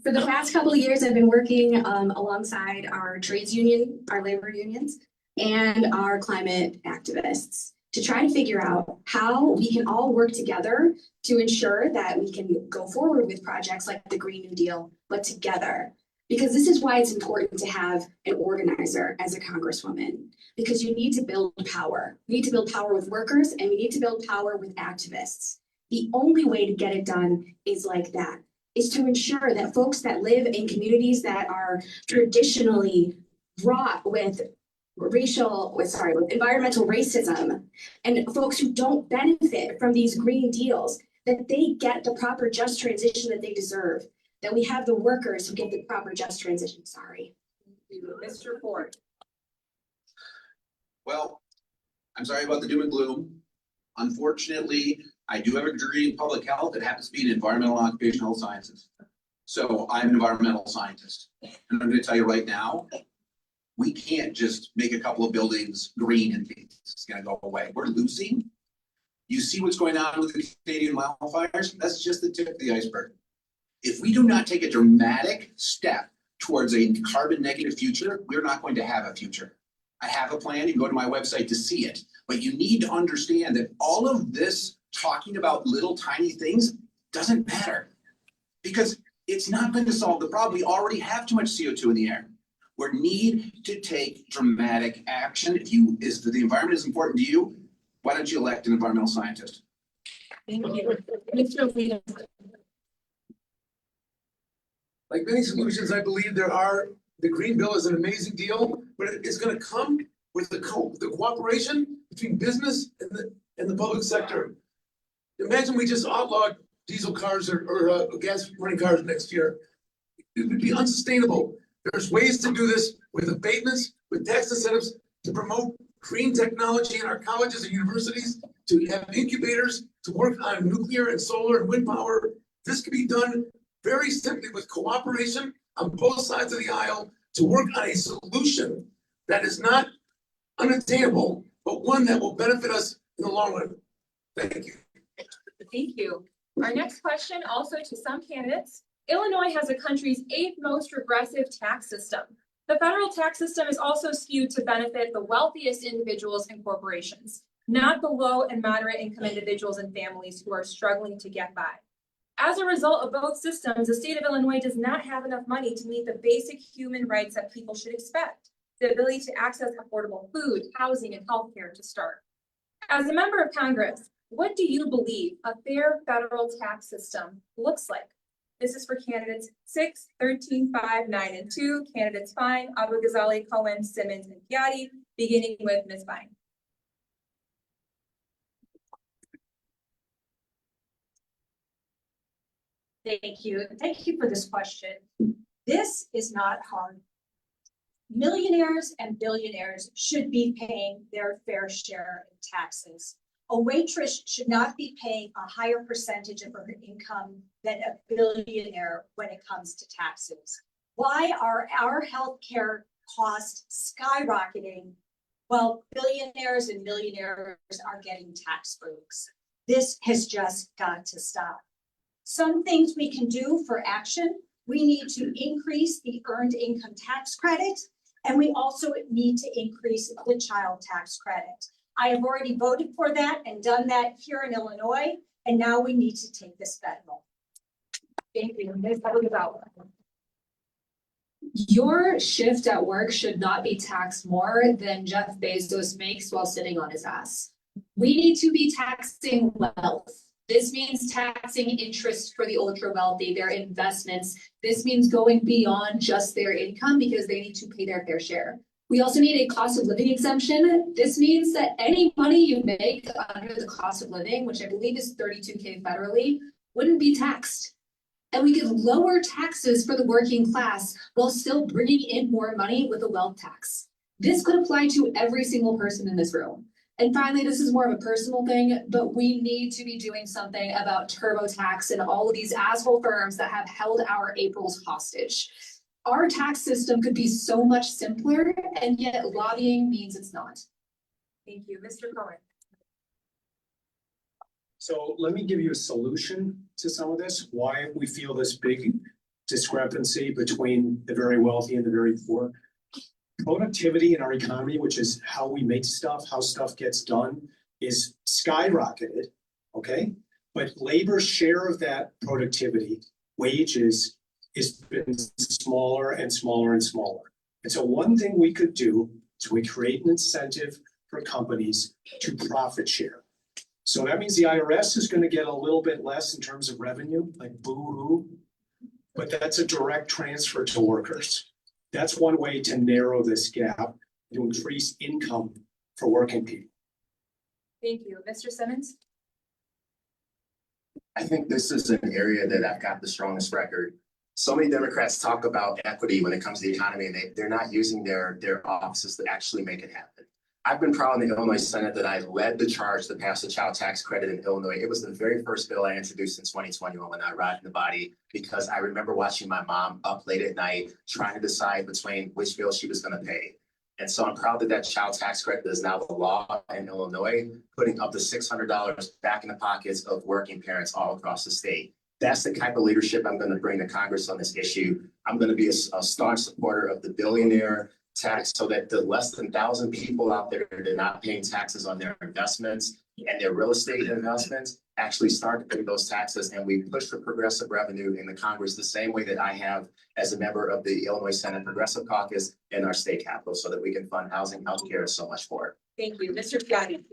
For the past couple of years, I've been working alongside our trades union, our labor unions, and our climate activists. to try to figure out how we can all work together to ensure that we can go forward with projects like the Green New Deal, but together. Because this is why it's important to have an organizer as a congresswoman, because you need to build power. We need to build power with workers and we need to build power with activists. The only way to get it done is like that, is to ensure that folks that live in communities that are traditionally wrought with environmental racism, and folks who don't benefit from these green deals, that they get the proper just transition that they deserve, that we have the workers who get the proper just transition. Sorry. Mr. Ford. Well, I'm sorry about the doom and gloom. Unfortunately, I do have a degree in public health. It happens to be in environmental and occupational sciences. So I'm an environmental scientist. And I'm going to tell you right now, we can't just make a couple of buildings green and think it's going to go away. We're losing. You see what's going on with the Canadian wildfires? That's just the tip of the iceberg. If we do not take a dramatic step towards a carbon negative future, we're not going to have a future. I have a plan. You can go to my website to see it. But you need to understand that all of this talking about little tiny things doesn't matter, because it's not going to solve the problem. We already have too much CO2 in the air. We need to take dramatic action. If the environment is important to you, why don't you elect an environmental scientist? Thank you. Mr. Leader. Like many solutions, I believe the Green Bill is an amazing deal, but it's gonna come with the cooperation between business and the public sector. Imagine we just outlawed diesel cars or gas running cars next year. It would be unsustainable. There's ways to do this with abatements, with tax incentives to promote green technology in our colleges and universities, to have incubators, to work on nuclear and solar and wind power. This can be done very simply with cooperation on both sides of the aisle to work on a solution that is not unattainable, but one that will benefit us in the long run. Thank you. Thank you. Our next question, also to some candidates. Illinois has the country's 8th most regressive tax system. The federal tax system is also skewed to benefit the wealthiest individuals and corporations, not the low and moderate income individuals and families who are struggling to get by. As a result of both systems, the state of Illinois does not have enough money to meet the basic human rights that people should expect, the ability to access affordable food, housing, and healthcare to start. As a member of Congress, what do you believe a fair federal tax system looks like? This is for candidates 6, 13, 5, 9, and 2, candidates Fine, Abu-Ghazaleh, Cohen, Simmons, and Piatti, beginning with Ms. Fine. Thank you. Thank you for this question. This is not hard. Millionaires and billionaires should be paying their fair share in taxes. A waitress should not be paying a higher percentage of her income than a billionaire when it comes to taxes. Why are our healthcare costs skyrocketing while billionaires and millionaires are getting tax breaks? This has just got to stop. Some things we can do for action. We need to increase the earned income tax credit, and we also need to increase the child tax credit. I have already voted for that and done that here in Illinois, and now we need to take this federal. Thank you. Ms. Abu-Ghazaleh. Your shift at work should not be taxed more than Jeff Bezos makes while sitting on his ass. We need to be taxing wealth. This means taxing interest for the ultra wealthy, their investments. This means going beyond just their income because they need to pay their fair share. We also need a cost of living exemption. This means that any money you make under the cost of living, which I believe is $32K federally, wouldn't be taxed. And we could lower taxes for the working class while still bringing in more money with a wealth tax. This could apply to every single person in this room. And finally, this is more of a personal thing, but we need to be doing something about TurboTax and all of these asshole firms that have held our Aprils hostage. Our tax system could be so much simpler, and yet lobbying means it's not. Thank you. Mr. Cohen. So let me give you a solution to some of this, why we feel this big discrepancy between the very wealthy and the very poor. Productivity in our economy, which is how we make stuff, how stuff gets done, is skyrocketed, okay? But labor's share of that productivity, wages, has been smaller and smaller and smaller. And so one thing we could do is we create an incentive for companies to profit share. So that means the IRS is going to get a little bit less in terms of revenue, like boo-hoo, but that's a direct transfer to workers. That's one way to narrow this gap, to increase income for working people. Thank you. Mr. Simmons? I think this is an area that I've got the strongest record. So many Democrats talk about equity when it comes to the economy, and they're not using their offices to actually make it happen. I've been proud in the Illinois Senate that I led the charge to pass the child tax credit in Illinois. It was the very first bill I introduced in 2021 when I arrived in the body, because I remember watching my mom up late at night trying to decide between which bill she was going to pay. And so I'm proud that that child tax credit is now the law in Illinois, putting up to $600 back in the pockets of working parents all across the state. That's the type of leadership I'm going to bring to Congress on this issue. I'm going to be a staunch supporter of the billionaire tax so that the less than 1,000 people out there that are not paying taxes on their investments and their real estate investments actually start to pay those taxes, and we push for progressive revenue in the Congress the same way that I have as a member of the Illinois Senate Progressive Caucus in our state capitol, so that we can fund housing, healthcare, and so much more. Thank you. Mr. Piatti?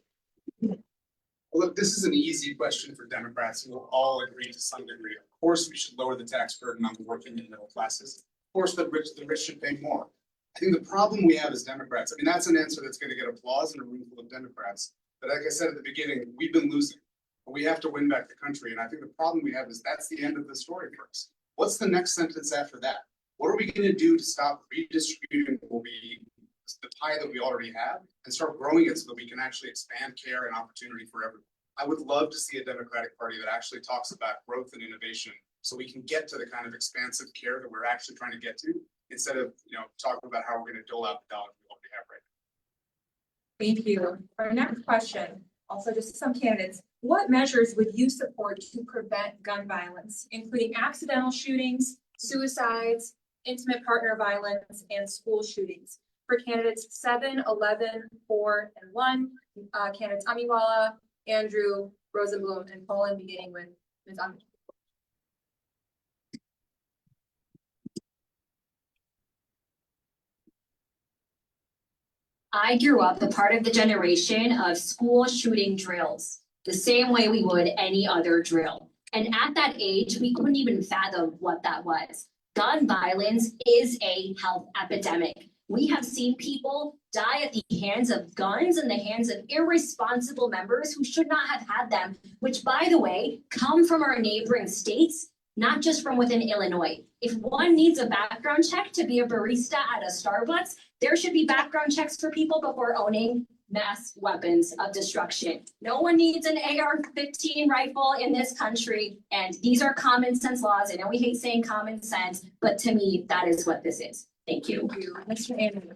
Look, this is an easy question for Democrats, and we'll all agree to some degree. Of course, we should lower the tax burden on the working and middle classes. Of course, the rich should pay more. I think the problem we have as Democrats, I mean, that's an answer that's going to get applause in a room full of Democrats. But like I said at the beginning, we've been losing. But we have to win back the country. And I think the problem we have is that's the end of the story for us. What's the next sentence after that? What are we going to do to stop redistributing the pie that we already have and start growing it so that we can actually expand care and opportunity for everyone? I would love to see a Democratic Party that actually talks about growth and innovation so we can get to the kind of expansive care that we're actually trying to get to, instead of, talking about how we're going to dole out the dollars we already have right now. Thank you. Our next question, also just some candidates. What measures would you support to prevent gun violence, including accidental shootings, suicides, intimate partner violence, and school shootings? For candidates 7, 11, 4, and 1, candidates Amiwala, Andrew, Rosenblum, and Poland, beginning with Ms. Amiwala. I grew up a part of the generation of school shooting drills, the same way we would any other drill. And at that age, we couldn't even fathom what that was. Gun violence is a health epidemic. We have seen people die at the hands of guns in the hands of irresponsible members who should not have had them, which, by the way, come from our neighboring states, not just from within Illinois. If one needs a background check to be a barista at a Starbucks, there should be background checks for people before owning mass weapons of destruction. No one needs an AR-15 rifle in this country, and these are common sense laws. I know we hate saying common sense, but to me, that is what this is. Thank you. Thank you. Mr. Andrew.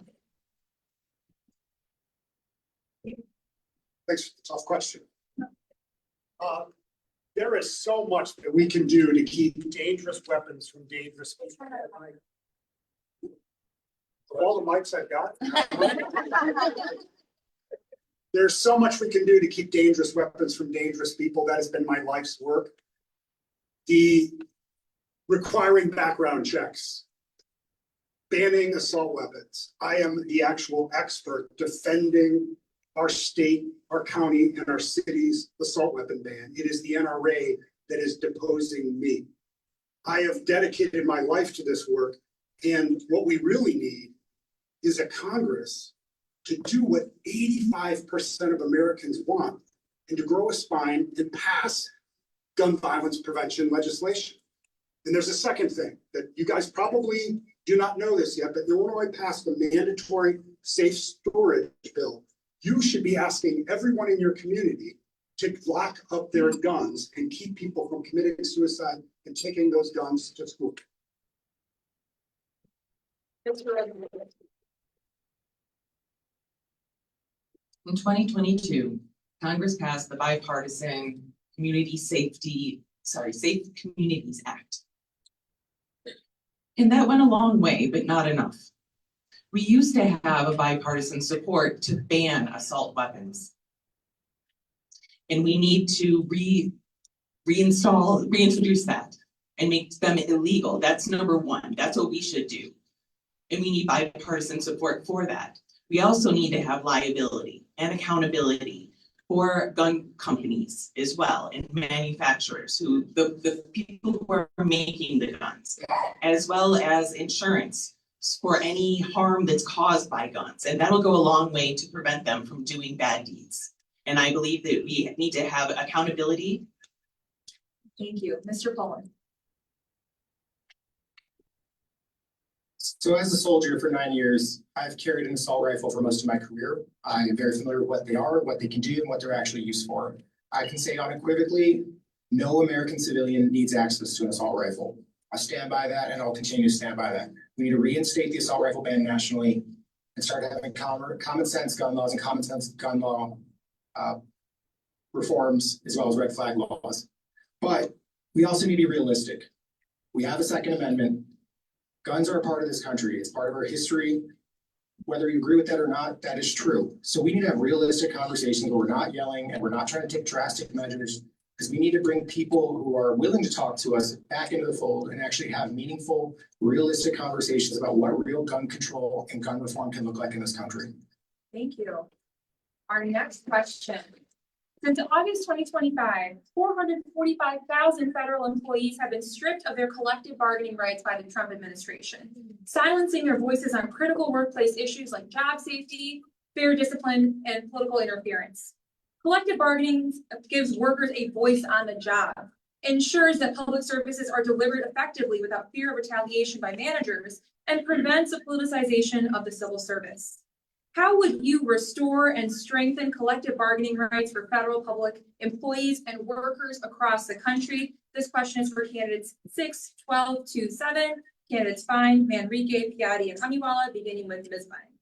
Thanks for the tough question. There is so much that we can do to keep dangerous weapons from dangerous people. For all the mics I've got. There's so much we can do to keep dangerous weapons from dangerous people. That has been my life's work. The requiring background checks, banning assault weapons. I am the actual expert defending our state, our county, and our city's assault weapon ban. It is the NRA that is deposing me. I have dedicated my life to this work, and what we really need is a Congress to do what 85% of Americans want, and to grow a spine and pass gun violence prevention legislation. And there's a second thing that you guys probably do not know this yet, but Illinois passed a mandatory safe storage bill. You should be asking everyone in your community to lock up their guns and keep people from committing suicide and taking those guns to school. In 2022, Congress passed the bipartisan Safe Communities Act. And that went a long way, but not enough. We used to have a bipartisan support to ban assault weapons. And we need to reintroduce that and make them illegal. That's number one. That's what we should do. And we need bipartisan support for that. We also need to have liability and accountability for gun companies as well and manufacturers who, the people who are making the guns, as well as insurance for any harm that's caused by guns. And that'll go a long way to prevent them from doing bad deeds. And I believe that we need to have accountability. Thank you. Mr. Pullen. So as a soldier for 9 years, I've carried an assault rifle for most of my career. I am very familiar with what they are, what they can do, and what they're actually used for. I can say unequivocally, no American civilian needs access to an assault rifle. I stand by that, and I'll continue to stand by that. We need to reinstate the assault rifle ban nationally and start having common sense gun laws and common sense gun law reforms, as well as red flag laws. But we also need to be realistic. We have a Second Amendment. Guns are a part of this country. It's part of our history. Whether you agree with that or not, that is true. So we need to have realistic conversations where we're not yelling and we're not trying to take drastic measures, because we need to bring people who are willing to talk to us back into the fold and actually have meaningful, realistic conversations about what real gun control and gun reform can look like in this country. Thank you. Our next question. Since August 2025, 445,000 federal employees have been stripped of their collective bargaining rights by the Trump administration, silencing their voices on critical workplace issues like job safety, fair discipline, and political interference. Collective bargaining gives workers a voice on the job, ensures that public services are delivered effectively without fear of retaliation by managers, and prevents the politicization of the civil service. How would you restore and strengthen collective bargaining rights for federal public employees and workers across the country? This question is for candidates 6, 12, 2, 7, candidates Fine, Manrique, Piatti, and Amiwala, beginning with Ms. Fine.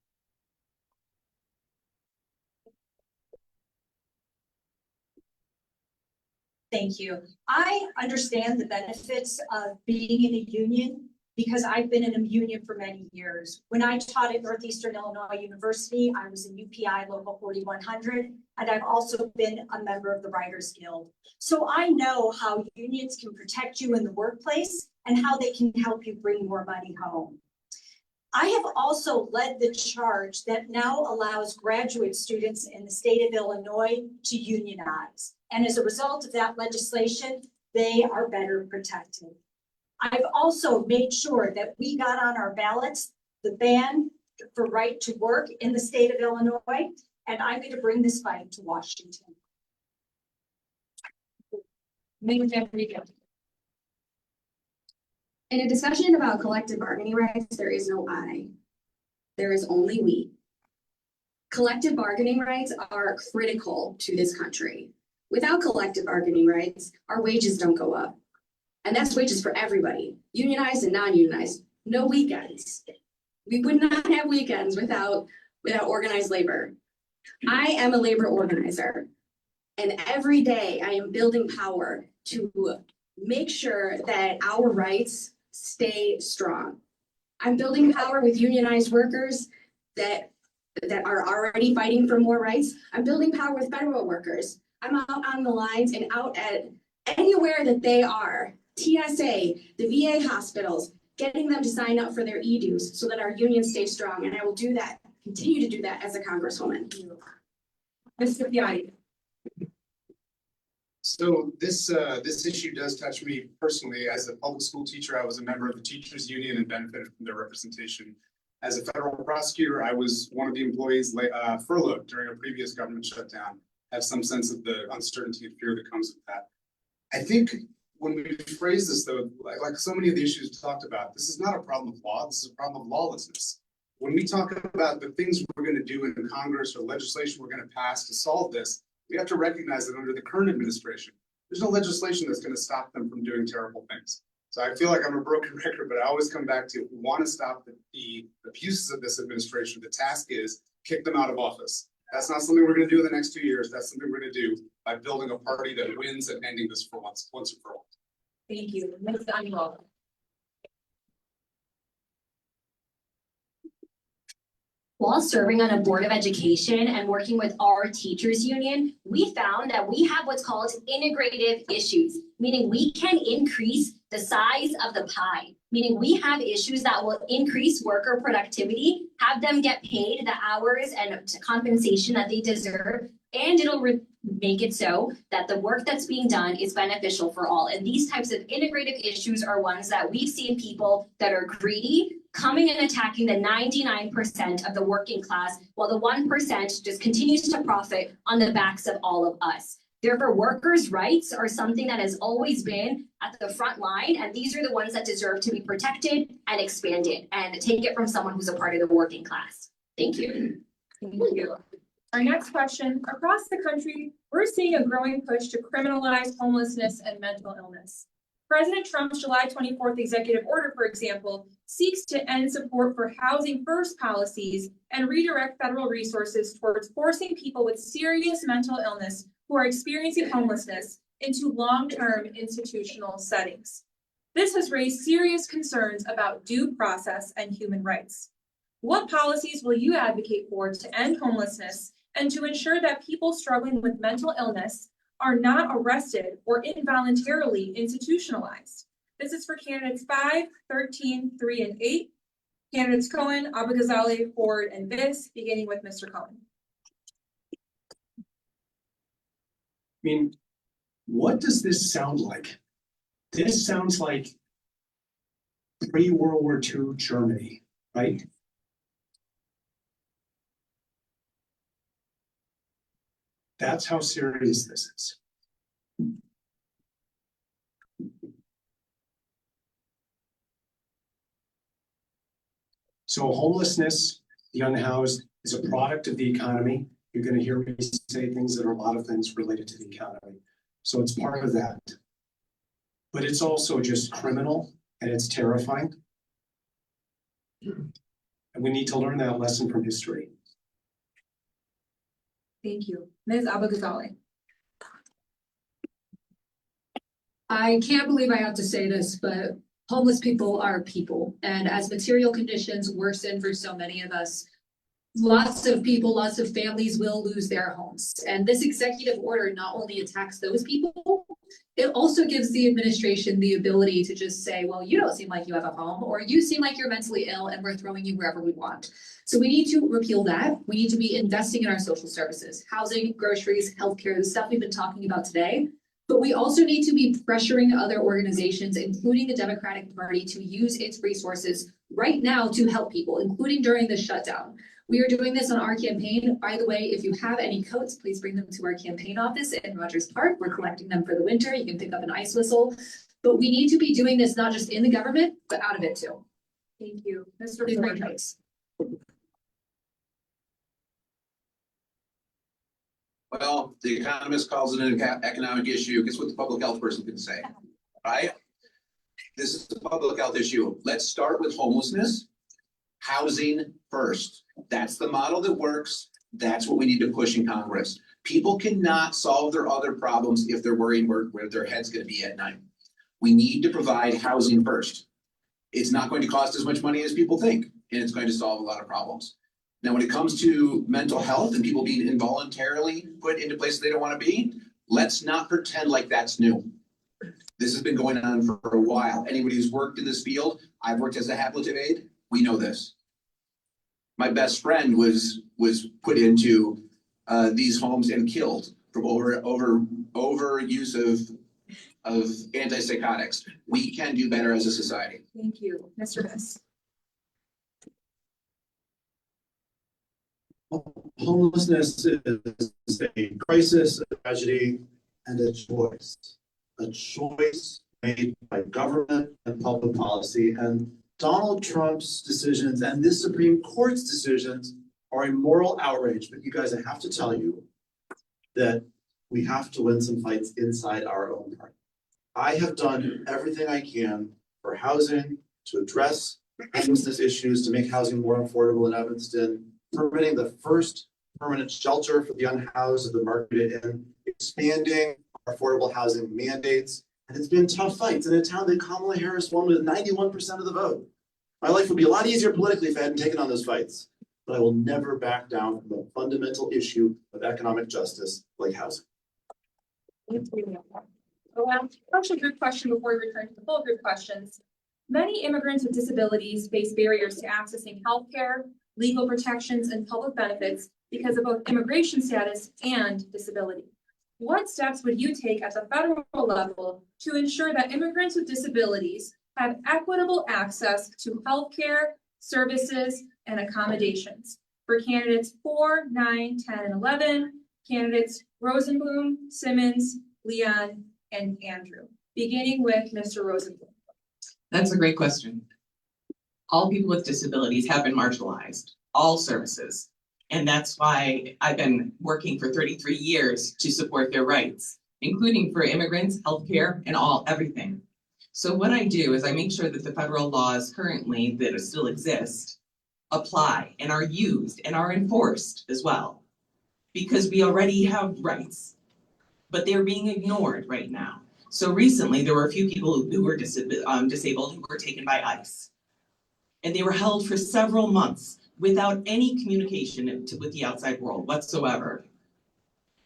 Thank you. I understand the benefits of being in a union because I've been in a union for many years. When I taught at Northeastern Illinois University, I was in UPI Local 4100, and I've also been a member of the Writers Guild. So I know how unions can protect you in the workplace and how they can help you bring more money home. I have also led the charge that now allows graduate students in the state of Illinois to unionize. And as a result of that legislation, they are better protected. I've also made sure that we got on our ballots the ban for right to work in the state of Illinois, and I'm going to bring this fight to Washington. In In a discussion about collective bargaining rights, there is no I. There is only we. Collective bargaining rights are critical to this country. Without collective bargaining rights, our wages don't go up. And that's wages for everybody, unionized and non-unionized, no weekends. We would not have weekends without organized labor. I am a labor organizer, and every day I am building power to make sure that our rights stay strong. I'm building power with unionized workers that are already fighting for more rights. I'm building power with federal workers. I'm out on the lines and out at anywhere that they are. TSA, the VA hospitals, getting them to sign up for their e-dues so that our unions stay strong. And I will do that, continue to do that as a Congresswoman. Mr. Piatti. So this issue does touch me personally. As a public school teacher, I was a member of the teachers union and benefited from their representation. As a federal prosecutor, I was one of the employees furloughed during a previous government shutdown. I have some sense of the uncertainty and fear that comes with that. I think when we phrase this though, like so many of the issues we talked about, this is not a problem of law, this is a problem of lawlessness. When we talk about the things we're going to do in Congress or legislation we're going to pass to solve this, we have to recognize that under the current administration, there's no legislation that's going to stop them from doing terrible things. So I feel like I'm a broken record, but I always come back to, if we want to stop the abuses of this administration, the task is kick them out of office. That's not something we're going to do in the next 2 years. That's something we're going to do by building a party that wins and ending this for once and for all. Thank you. Ms. Amiwala. While serving on a board of education and working with our teachers union, we found that we have what's called integrative issues, meaning we can increase the size of the pie, meaning we have issues that will increase worker productivity, have them get paid the hours and compensation that they deserve, and it'll make it so that the work that's being done is beneficial for all. And these types of integrative issues are ones that we've seen people that are greedy coming and attacking the 99% of the working class, while the 1% just continues to profit on the backs of all of us. Therefore, workers' rights are something that has always been at the front line, and these are the ones that deserve to be protected and expanded, and take it from someone who's a part of the working class. Thank you. Thank you. Our next question, across the country, we're seeing a growing push to criminalize homelessness and mental illness. President Trump's July 24th executive order, for example, seeks to end support for housing first policies and redirect federal resources towards forcing people with serious mental illness who are experiencing homelessness into long-term institutional settings. This has raised serious concerns about due process and human rights. What policies will you advocate for to end homelessness and to ensure that people struggling with mental illness are not arrested or involuntarily institutionalized? This is for candidates 5, 13, 3, and 8. Candidates Cohen, Abou-Ghazaleh, Ford, and Viss, beginning with Mr. Cohen. I mean, what does this sound like? This sounds like pre-World War II Germany, right? That's how serious this is. So homelessness, the unhoused, is a product of the economy. You're going to hear me say things that are a lot of things related to the economy. So it's part of that. But it's also just criminal and it's terrifying. And we need to learn that lesson from history. Thank you. Ms. Abou-Ghazaleh. I can't believe I have to say this, but homeless people are people. And as material conditions worsen for so many of us, lots of people, lots of families will lose their homes. And this executive order not only attacks those people, it also gives the administration the ability to just say, well, you don't seem like you have a home, or you seem like you're mentally ill and we're throwing you wherever we want. So we need to repeal that. We need to be investing in our social services, housing, groceries, healthcare, the stuff we've been talking about today. But we also need to be pressuring other organizations, including the Democratic Party, to use its resources right now to help people, including during the shutdown. We are doing this on our campaign. By the way, if you have any coats, please bring them to our campaign office in Rogers Park. We're collecting them for the winter. You can pick up an ice whistle. But we need to be doing this not just in the government, but out of it too. Thank you. Mr. Please bring Ford. coats. Well, the economist calls it an economic issue. Guess what the public health person can say, right? This is a public health issue. Let's start with homelessness. Housing first. That's the model that works. That's what we need to push in Congress. People cannot solve their other problems if they're worried where their head's going to be at night. We need to provide housing first. It's not going to cost as much money as people think, and it's going to solve a lot of problems. Now, when it comes to mental health and people being involuntarily put into places they don't want to be, let's not pretend like that's new. This has been going on for a while. Anybody who's worked in this field, I've worked as a habitative aide, we know this. My best friend was put into these homes and killed from over use of antipsychotics. We can do better as a society. Thank you. Mr. Viss. Homelessness is a crisis, a tragedy, and a choice made by government and public policy. And Donald Trump's decisions and this Supreme Court's decisions are a moral outrage. But you guys, I have to tell you that we have to win some fights inside our own party. I have done everything I can for housing, to address homelessness issues, to make housing more affordable in Evanston, permitting the first permanent shelter for the unhoused of the marketed in, expanding our affordable housing mandates. And it's been tough fights in a town that Kamala Harris won with 91% of the vote. My life would be a lot easier politically if I hadn't taken on those fights. but I will never back down from a fundamental issue of economic justice like housing. Partial group question before we return to the full group questions. Many immigrants with disabilities face barriers to accessing healthcare, legal protections, and public benefits because of both immigration status and disability. What steps would you take at the federal level to ensure that immigrants with disabilities have equitable access to healthcare, services, and accommodations? For candidates 4, 9, 10, and 11, candidates Rosenblum, Simmons, Leon, and Andrew. Beginning with Mr. Rosenblum. That's a great question. All people with disabilities have been marginalized, all services. And that's why I've been working for 33 years to support their rights, including for immigrants, healthcare, and everything. So what I do is I make sure that the federal laws currently that still exist apply and are used and are enforced as well. Because we already have rights, but they're being ignored right now. So recently, there were a few people who were disabled who were taken by ICE. And they were held for several months without any communication with the outside world whatsoever.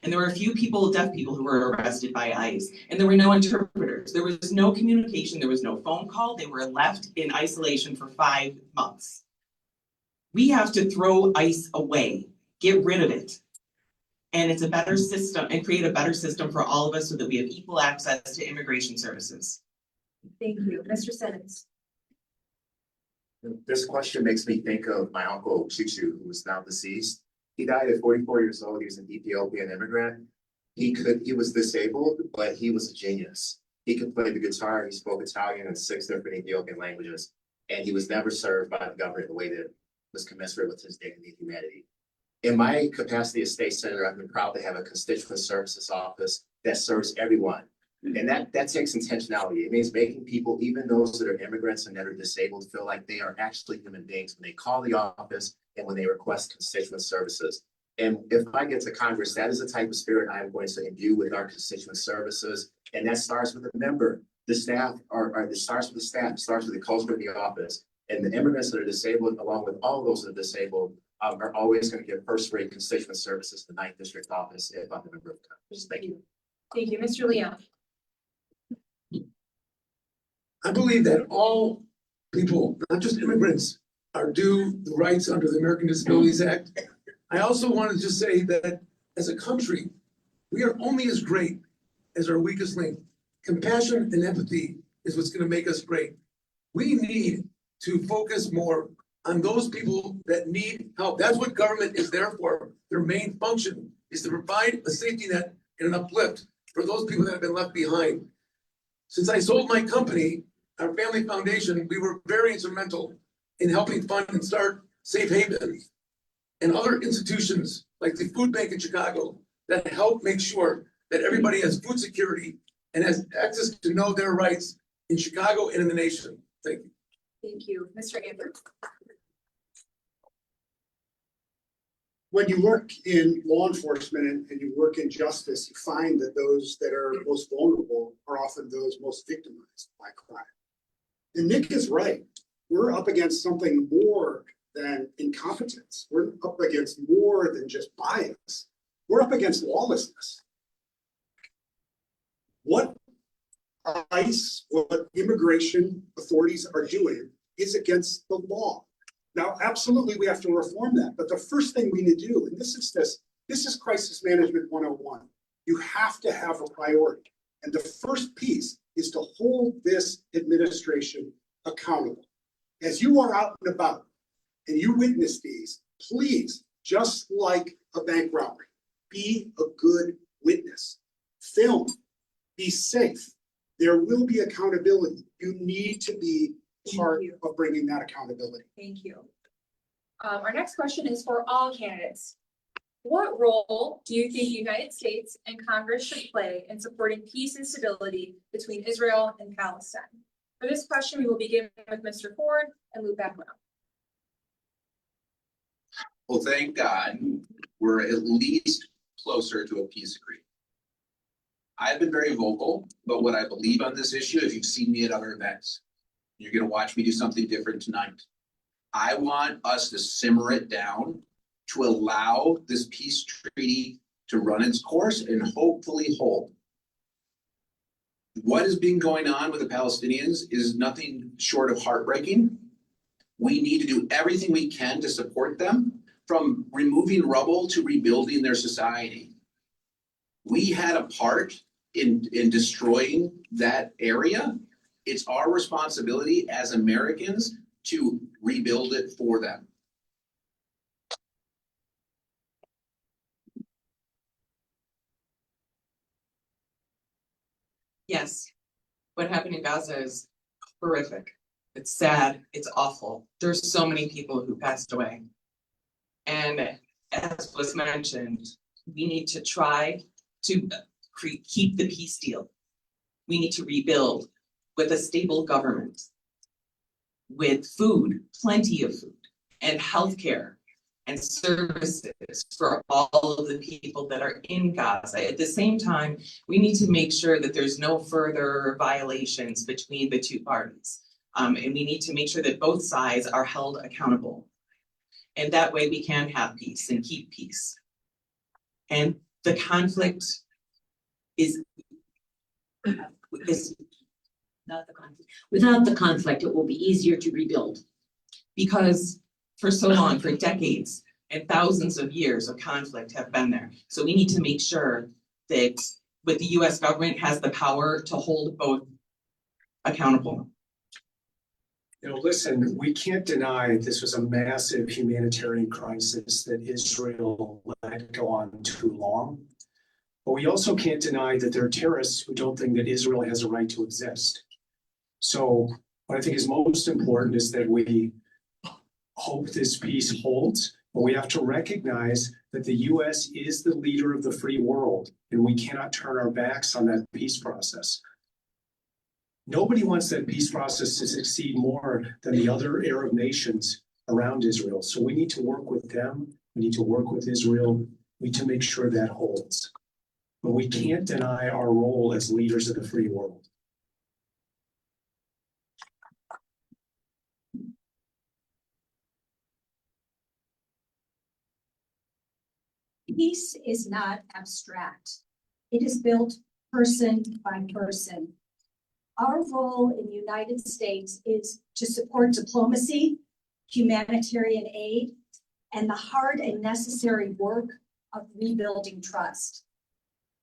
And there were a few people, deaf people, who were arrested by ICE, and there were no interpreters. There was no communication, there was no phone call. They were left in isolation for 5 months. We have to throw ICE away, get rid of it. And it's a better system and create a better system for all of us so that we have equal access to immigration services. Thank you. Mr. Simmons. This question makes me think of my uncle Chuchu, who is now deceased. He died at 44 years old. He was an Ethiopian immigrant. He was disabled, but he was a genius. He could play the guitar. He spoke Italian and 6 different Ethiopian languages. And he was never served by the government the way that was commensurate with his dignity and humanity. In my capacity as state senator, I've been proud to have a constituent services office that serves everyone. And that takes intentionality. It means making people, even those that are immigrants and that are disabled, feel like they are actually human beings when they call the office and when they request constituent services. And if I get to Congress, that is the type of spirit I am going to imbue with our constituent services. And that starts with the member, the staff, or it starts with the staff, it starts with the culture of the office. And the immigrants that are disabled, along with all those that are disabled, are always going to get first-rate constituent services to the 9th District Office if I'm a member of Congress. Thank you. Thank you. Mr. Leon. I believe that all people, not just immigrants, are due the rights under the American Disabilities Act. I also want to just say that as a country, we are only as great as our weakest link. Compassion and empathy is what's going to make us great. We need to focus more on those people that need help. That's what government is there for. Their main function is to provide a safety net and an uplift for those people that have been left behind. Since I sold my company, our family foundation, we were very instrumental in helping fund and start Safe Haven and other institutions like the food bank in Chicago that help make sure that everybody has food security and has access to know their rights in Chicago and in the nation. Thank you. Thank you. Mr. Andrews. When you work in law enforcement and you work in justice, you find that those that are most vulnerable are often those most victimized by crime. And Nick is right. We're up against something more than incompetence. We're up against more than just bias. We're up against lawlessness. What ICE, what immigration authorities are doing is against the law. Now, absolutely, we have to reform that. But the first thing we need to do, and this is crisis management 101. You have to have a priority. And the first piece is to hold this administration accountable. As you are out and about and you witness these, please, just like a bank robbery, be a good witness. Film, be safe. There will be accountability. You need to be part of bringing that accountability. Thank you. Our next question is for all candidates. What role do you think the United States and Congress should play in supporting peace and stability between Israel and Palestine? For this question, we will begin with Mr. Ford and loop back around. Well, thank God we're at least closer to a peace agreement. I've been very vocal about what I believe on this issue. If you've seen me at other events, you're going to watch me do something different tonight. I want us to simmer it down to allow this peace treaty to run its course and hopefully hold. What has been going on with the Palestinians is nothing short of heartbreaking. We need to do everything we can to support them, from removing rubble to rebuilding their society. We had a part in destroying that area. It's our responsibility as Americans to rebuild it for them. Yes, what happened in Gaza is horrific. It's sad, it's awful. There's so many people who passed away. And as was mentioned, we need to try to keep the peace deal. We need to rebuild with a stable government, with food, plenty of food, and healthcare and services for all of the people that are in Gaza. At the same time, we need to make sure that there's no further violations between the two parties. And we need to make sure that both sides are held accountable. And that way we can have peace and keep peace. And the conflict is Not the conflict. Without the conflict, it will be easier to rebuild. because for so long, for decades and thousands of years of conflict have been there. So we need to make sure that the US government has the power to hold both accountable. You know, listen, we can't deny this was a massive humanitarian crisis that Israel let go on too long. But we also can't deny that there are terrorists who don't think that Israel has a right to exist. So what I think is most important is that we hope this peace holds, but we have to recognize that the US is the leader of the free world, and we cannot turn our backs on that peace process. Nobody wants that peace process to succeed more than the other Arab nations around Israel. So we need to work with them. We need to work with Israel. We need to make sure that holds. But we can't deny our role as leaders of the free world. Peace is not abstract. It is built person by person. Our role in the United States is to support diplomacy, humanitarian aid, and the hard and necessary work of rebuilding trust.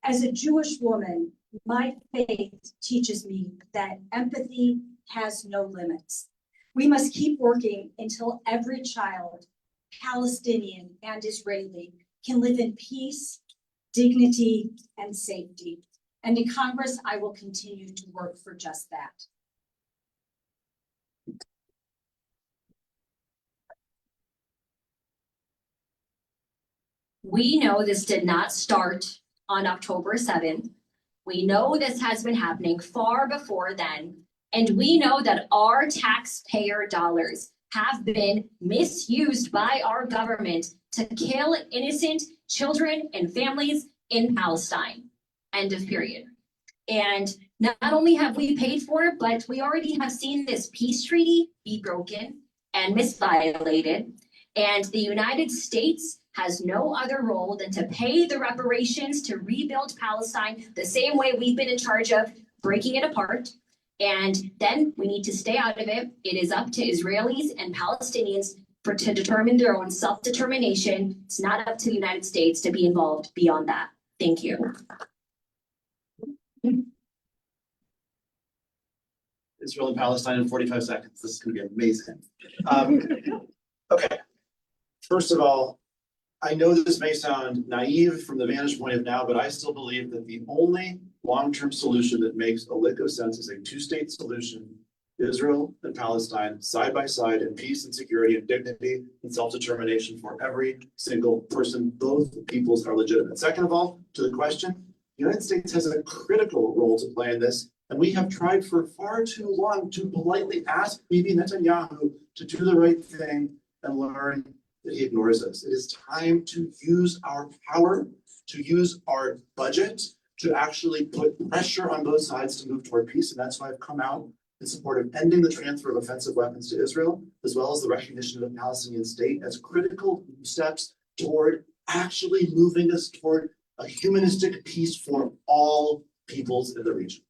As a Jewish woman, my faith teaches me that empathy has no limits. We must keep working until every child, Palestinian and Israeli, can live in peace, dignity, and safety. And in Congress, I will continue to work for just that. We know this did not start on October 7th. We know this has been happening far before then. And we know that our taxpayer dollars have been misused by our government to kill innocent children and families in Palestine. End of period. And not only have we paid for it, but we already have seen this peace treaty be broken and misviolated. And the United States has no other role than to pay the reparations to rebuild Palestine the same way we've been in charge of breaking it apart. And then we need to stay out of it. It is up to Israelis and Palestinians to determine their own self-determination. It's not up to the United States to be involved beyond that. Thank you. Israel and Palestine in 45 seconds. This is going to be amazing. Okay. First of all, I know this may sound naive from the vantage point of now, but I still believe that the only long-term solution that makes a lick of sense is a two-state solution. Israel and Palestine side by side in peace and security and dignity and self-determination for every single person. Both peoples are legitimate. Second of all, to the question, the United States has a critical role to play in this. And we have tried for far too long to politely ask Bibi Netanyahu to do the right thing and learn that he ignores us. It is time to use our power, to use our budget, to actually put pressure on both sides to move toward peace. And that's why I've come out in support of ending the transfer of offensive weapons to Israel, as well as the recognition of a Palestinian state as critical steps toward actually moving us toward a humanistic peace for all peoples in the region.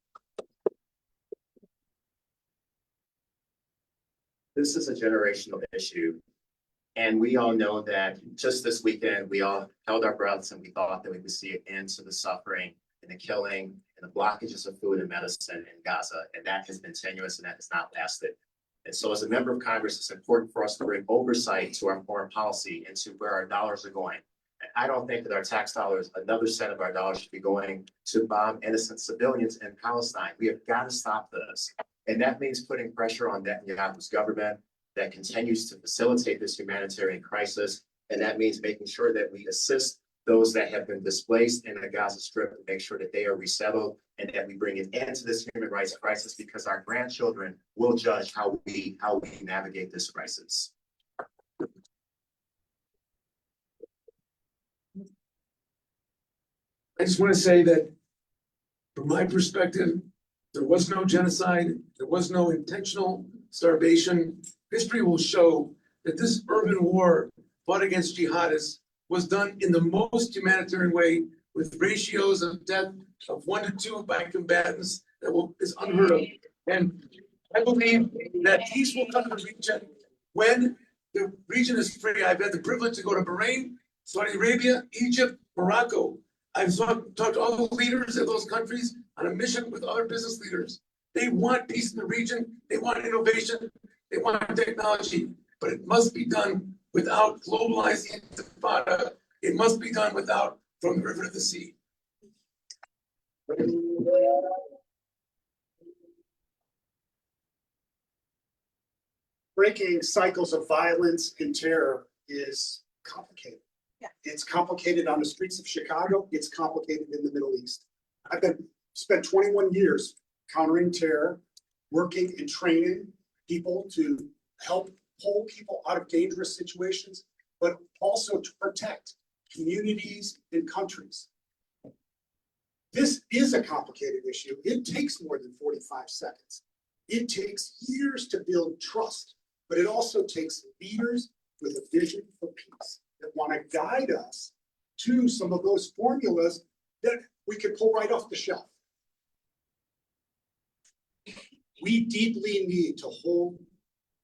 This is a generational issue. And we all know that just this weekend, we all held our breaths and we thought that we would see an end to the suffering and the killing and the blockages of food and medicine in Gaza. And that has been tenuous and that has not lasted. And so as a member of Congress, it's important for us to bring oversight to our foreign policy and to where our dollars are going. And I don't think that our tax dollars, another cent of our dollars should be going to bomb innocent civilians in Palestine. We have got to stop this. And that means putting pressure on Netanyahu's government that continues to facilitate this humanitarian crisis. And that means making sure that we assist those that have been displaced in the Gaza Strip to make sure that they are resettled and that we bring an end to this human rights crisis, because our grandchildren will judge how we navigate this crisis. I just want to say that from my perspective, there was no genocide, there was no intentional starvation. History will show that this urban war fought against jihadists was done in the most humanitarian way, with ratios of death of 1 to 2 by combatants that is unheard of. And I believe that peace will come to the region when the region is free. I've had the privilege to go to Bahrain, Saudi Arabia, Egypt, Morocco. I've talked to all the leaders of those countries on a mission with other business leaders. They want peace in the region, they want innovation, they want technology, but it must be done without globalizing intifada. It must be done without from the river to the sea. Breaking cycles of violence and terror is complicated. Yeah. It's complicated on the streets of Chicago. It's complicated in the Middle East. I've spent 21 years countering terror, working and training people to help pull people out of dangerous situations, but also to protect communities and countries. This is a complicated issue. It takes more than 45 seconds. It takes years to build trust, but it also takes leaders with a vision for peace that want to guide us to some of those formulas that we could pull right off the shelf. We deeply need to hold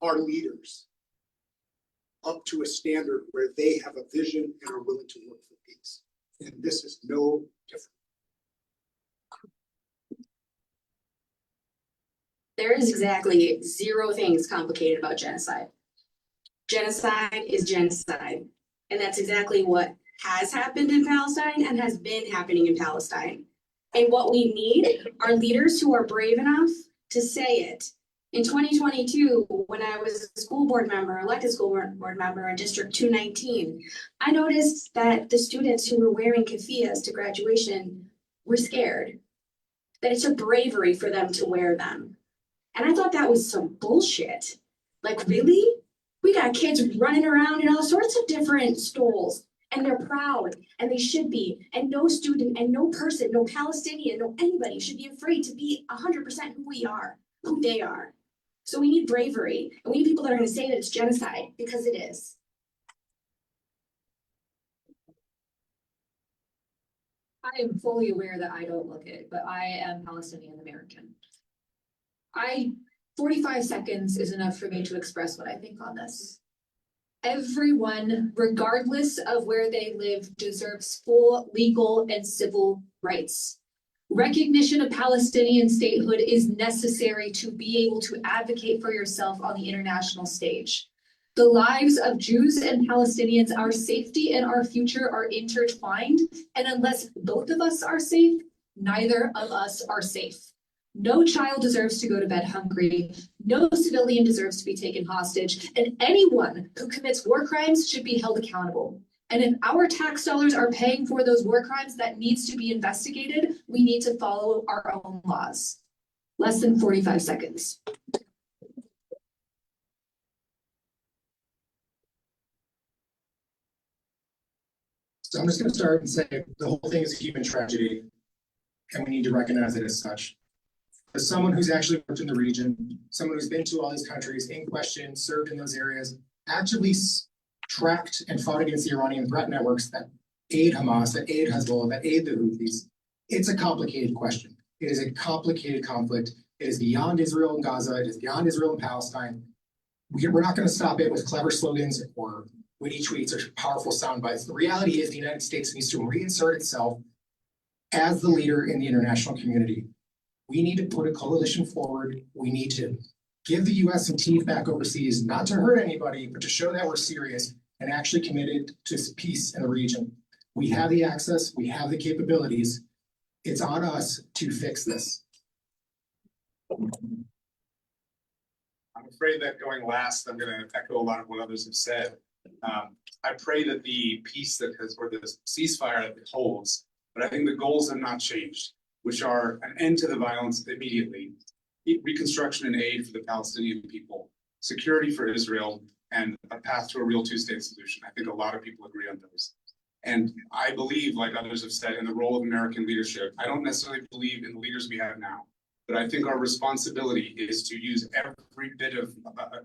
our leaders up to a standard where they have a vision and are willing to work for peace. And this is no different. There is exactly 0 things complicated about genocide. Genocide is genocide. And that's exactly what has happened in Palestine and has been happening in Palestine. And what we need are leaders who are brave enough to say it. In 2022, when I was a school board member, elected school board member in District 219, I noticed that the students who were wearing keffiyehs to graduation were scared, that it took bravery for them to wear them. And I thought that was some bullshit. Like, really? We got kids running around in all sorts of different stoles, and they're proud, and they should be. And no student and no person, no Palestinian, no anybody should be afraid to be 100% who we are, who they are. So we need bravery, and we need people that are going to say that it's genocide, because it is. I am fully aware that I don't look it, but I am Palestinian American. 45 seconds is enough for me to express what I think on this. Everyone, regardless of where they live, deserves full legal and civil rights. Recognition of Palestinian statehood is necessary to be able to advocate for yourself on the international stage. The lives of Jews and Palestinians, our safety and our future are intertwined, and unless both of us are safe, neither of us are safe. No child deserves to go to bed hungry. No civilian deserves to be taken hostage. And anyone who commits war crimes should be held accountable. And if our tax dollars are paying for those war crimes that needs to be investigated, we need to follow our own laws. Less than 45 seconds. So I'm just going to start and say the whole thing is a human tragedy, and we need to recognize it as such. As someone who's actually worked in the region, someone who's been to all these countries in question, served in those areas, actively tracked and fought against the Iranian threat networks that aid Hamas, that aid Hezbollah, that aid the Houthis. It's a complicated question. It is a complicated conflict. It is beyond Israel and Gaza. It is beyond Israel and Palestine. We're not going to stop it with clever slogans or witty tweets or powerful sound bites. The reality is the United States needs to reinsert itself as the leader in the international community. We need to put a coalition forward. We need to give the US some teeth back overseas, not to hurt anybody, but to show that we're serious and actually committed to peace in the region. We have the access, we have the capabilities. It's on us to fix this. I'm afraid that going last, I'm gonna echo a lot of what others have said. I pray that the peace that has, or the ceasefire that it holds, but I think the goals have not changed, which are an end to the violence immediately, reconstruction and aid for the Palestinian people, security for Israel, and a path to a real two-state solution. I think a lot of people agree on those. And I believe, like others have said, in the role of American leadership. I don't necessarily believe in the leaders we have now, but I think our responsibility is to use every bit of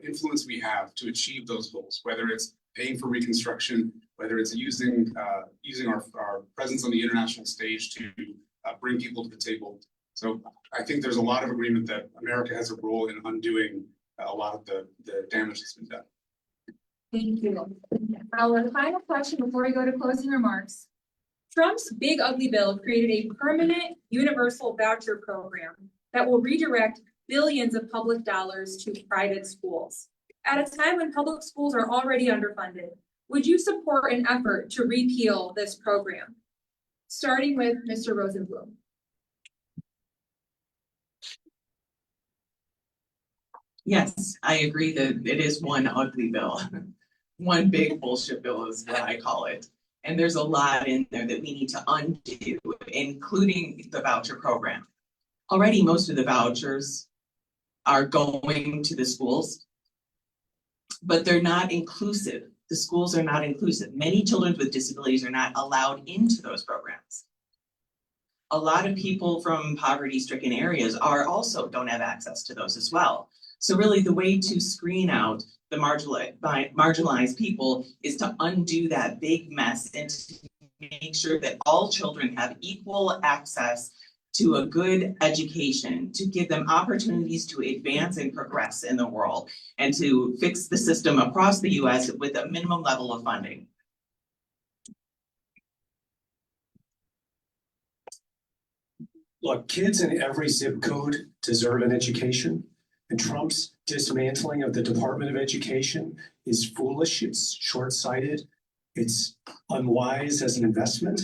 influence we have to achieve those goals, whether it's paying for reconstruction, whether it's using our presence on the international stage to bring people to the table. So I think there's a lot of agreement that America has a role in undoing a lot of the damage that's been done. Thank you. Our final question before we go to closing remarks. Trump's big ugly bill created a permanent universal voucher program that will redirect billions of public dollars to private schools. At a time when public schools are already underfunded, would you support an effort to repeal this program? Starting with Mr. Rosenblum. Yes, I agree that it is one ugly bill. One big bullshit bill is what I call it. And there's a lot in there that we need to undo, including the voucher program. Already, most of the vouchers are going to the schools, but they're not inclusive. The schools are not inclusive. Many children with disabilities are not allowed into those programs. A lot of people from poverty-stricken areas don't have access to those as well. So really the way to screen out the marginalized people is to undo that big mess and to make sure that all children have equal access to a good education, to give them opportunities to advance and progress in the world, and to fix the system across the US with a minimum level of funding. Look, kids in every zip code deserve an education, and Trump's dismantling of the Department of Education is foolish, it's short-sighted, it's unwise as an investment.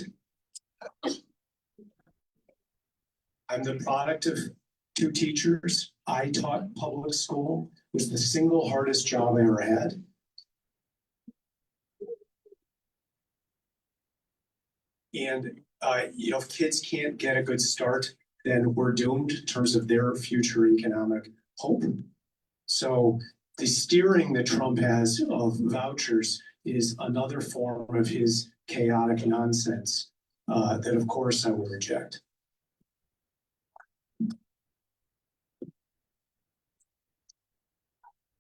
I'm the product of two teachers. I taught public school. It was the single hardest job I ever had. And if kids can't get a good start, then we're doomed in terms of their future economic hope. So the steering that Trump has of vouchers is another form of his chaotic nonsense that, of course, I will reject.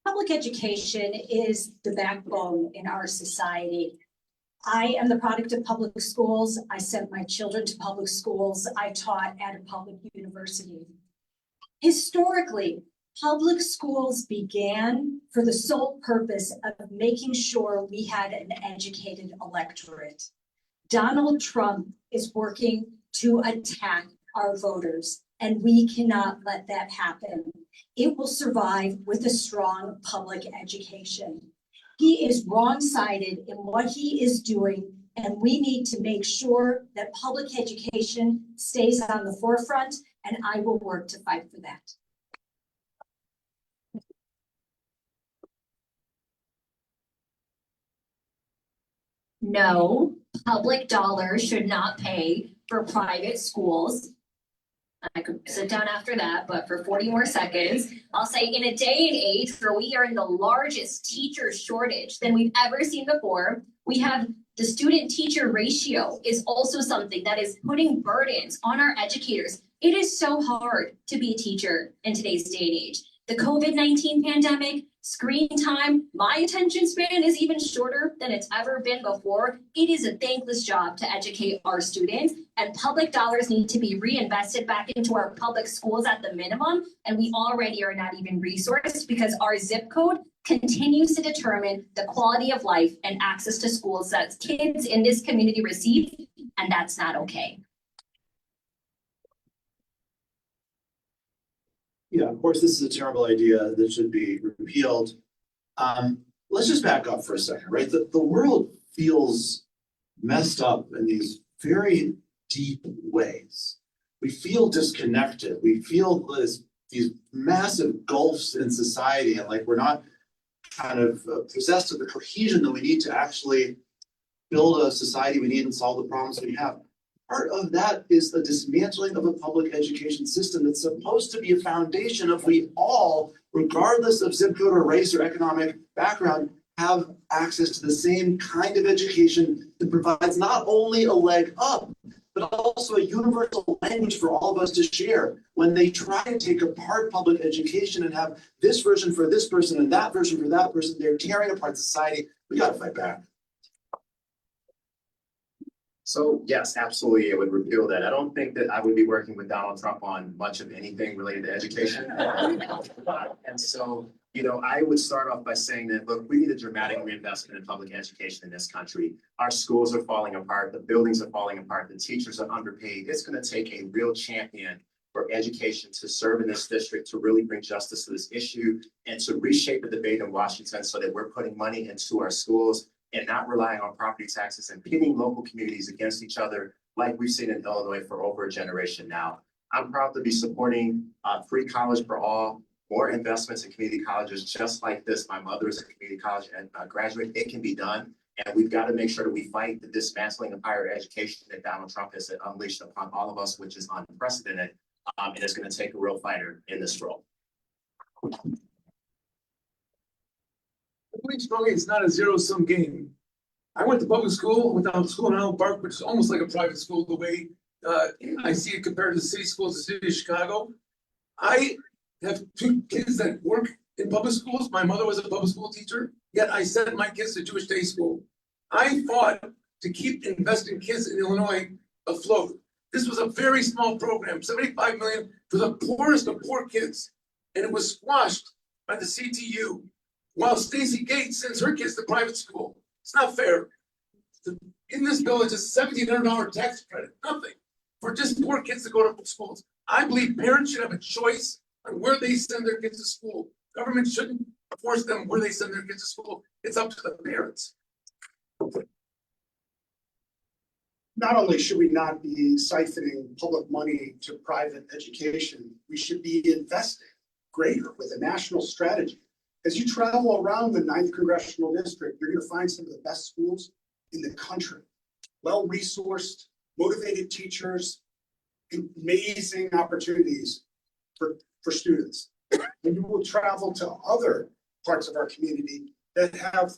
Public education is the backbone in our society. I am the product of public schools. I sent my children to public schools. I taught at a public university. Historically, public schools began for the sole purpose of making sure we had an educated electorate. Donald Trump is working to attack our voters, and we cannot let that happen. It will survive with a strong public education. He is wrong-sided in what he is doing, and we need to make sure that public education stays on the forefront, and I will work to fight for that. No, public dollars should not pay for private schools. I could sit down after that, but for 40 more seconds, I'll say in a day and age where we are in the largest teacher shortage than we've ever seen before, we have the student teacher ratio is also something that is putting burdens on our educators. It is so hard to be a teacher in today's day and age. The COVID-19 pandemic, screen time, my attention span is even shorter than it's ever been before. It is a thankless job to educate our students, and public dollars need to be reinvested back into our public schools at the minimum. And we already are not even resourced because our zip code continues to determine the quality of life and access to schools that kids in this community receive, and that's not okay. Yeah, of course, this is a terrible idea that should be repealed. Let's just back up for a second, right? The world feels messed up in these very deep ways. We feel disconnected. We feel these massive gulfs in society, and like we're not kind of possessed of the cohesion that we need to actually build a society we need and solve the problems we have. Part of that is the dismantling of a public education system that's supposed to be a foundation of we all, regardless of zip code or race or economic background, have access to the same kind of education that provides not only a leg up, but also a universal language for all of us to share. When they try to take apart public education and have this version for this person and that version for that person, they're tearing apart society. We got to fight back. So yes, absolutely, it would repeal that. I don't think that I would be working with Donald Trump on much of anything related to education. And so, I would start off by saying that, look, we need a dramatic reinvestment in public education in this country. Our schools are falling apart, the buildings are falling apart, the teachers are underpaid. It's going to take a real champion for education to serve in this district, to really bring justice to this issue and to reshape the debate in Washington so that we're putting money into our schools and not relying on property taxes and pitting local communities against each other like we've seen in Illinois for over a generation now. I'm proud to be supporting free college for all, more investments in community colleges just like this. My mother is a community college graduate. It can be done. And we've got to make sure that we fight the dismantling of higher education that Donald Trump has unleashed upon all of us, which is unprecedented. And it's going to take a real fighter in this role. It's not a zero-sum game. I went to public school, went down to school in Island Park, which is almost like a private school the way I see it compared to the city schools, the city of Chicago. I have 2 kids that work in public schools. My mother was a public school teacher, yet I sent my kids to Jewish day school. I fought to keep investing kids in Illinois afloat. This was a very small program, $75 million for the poorest of poor kids, and it was squashed by the CTU. While Stacey Gates sends her kids to private school. It's not fair. In this bill, it's a $1,700 tax credit, nothing, for just poor kids to go to schools. I believe parents should have a choice on where they send their kids to school. Government shouldn't force them where they send their kids to school. It's up to the parents. Not only should we not be siphoning public money to private education, we should be investing greater with a national strategy. As you travel around the 9th Congressional District, you're going to find some of the best schools in the country. Well-resourced, motivated teachers, amazing opportunities for students. And you will travel to other parts of our community that have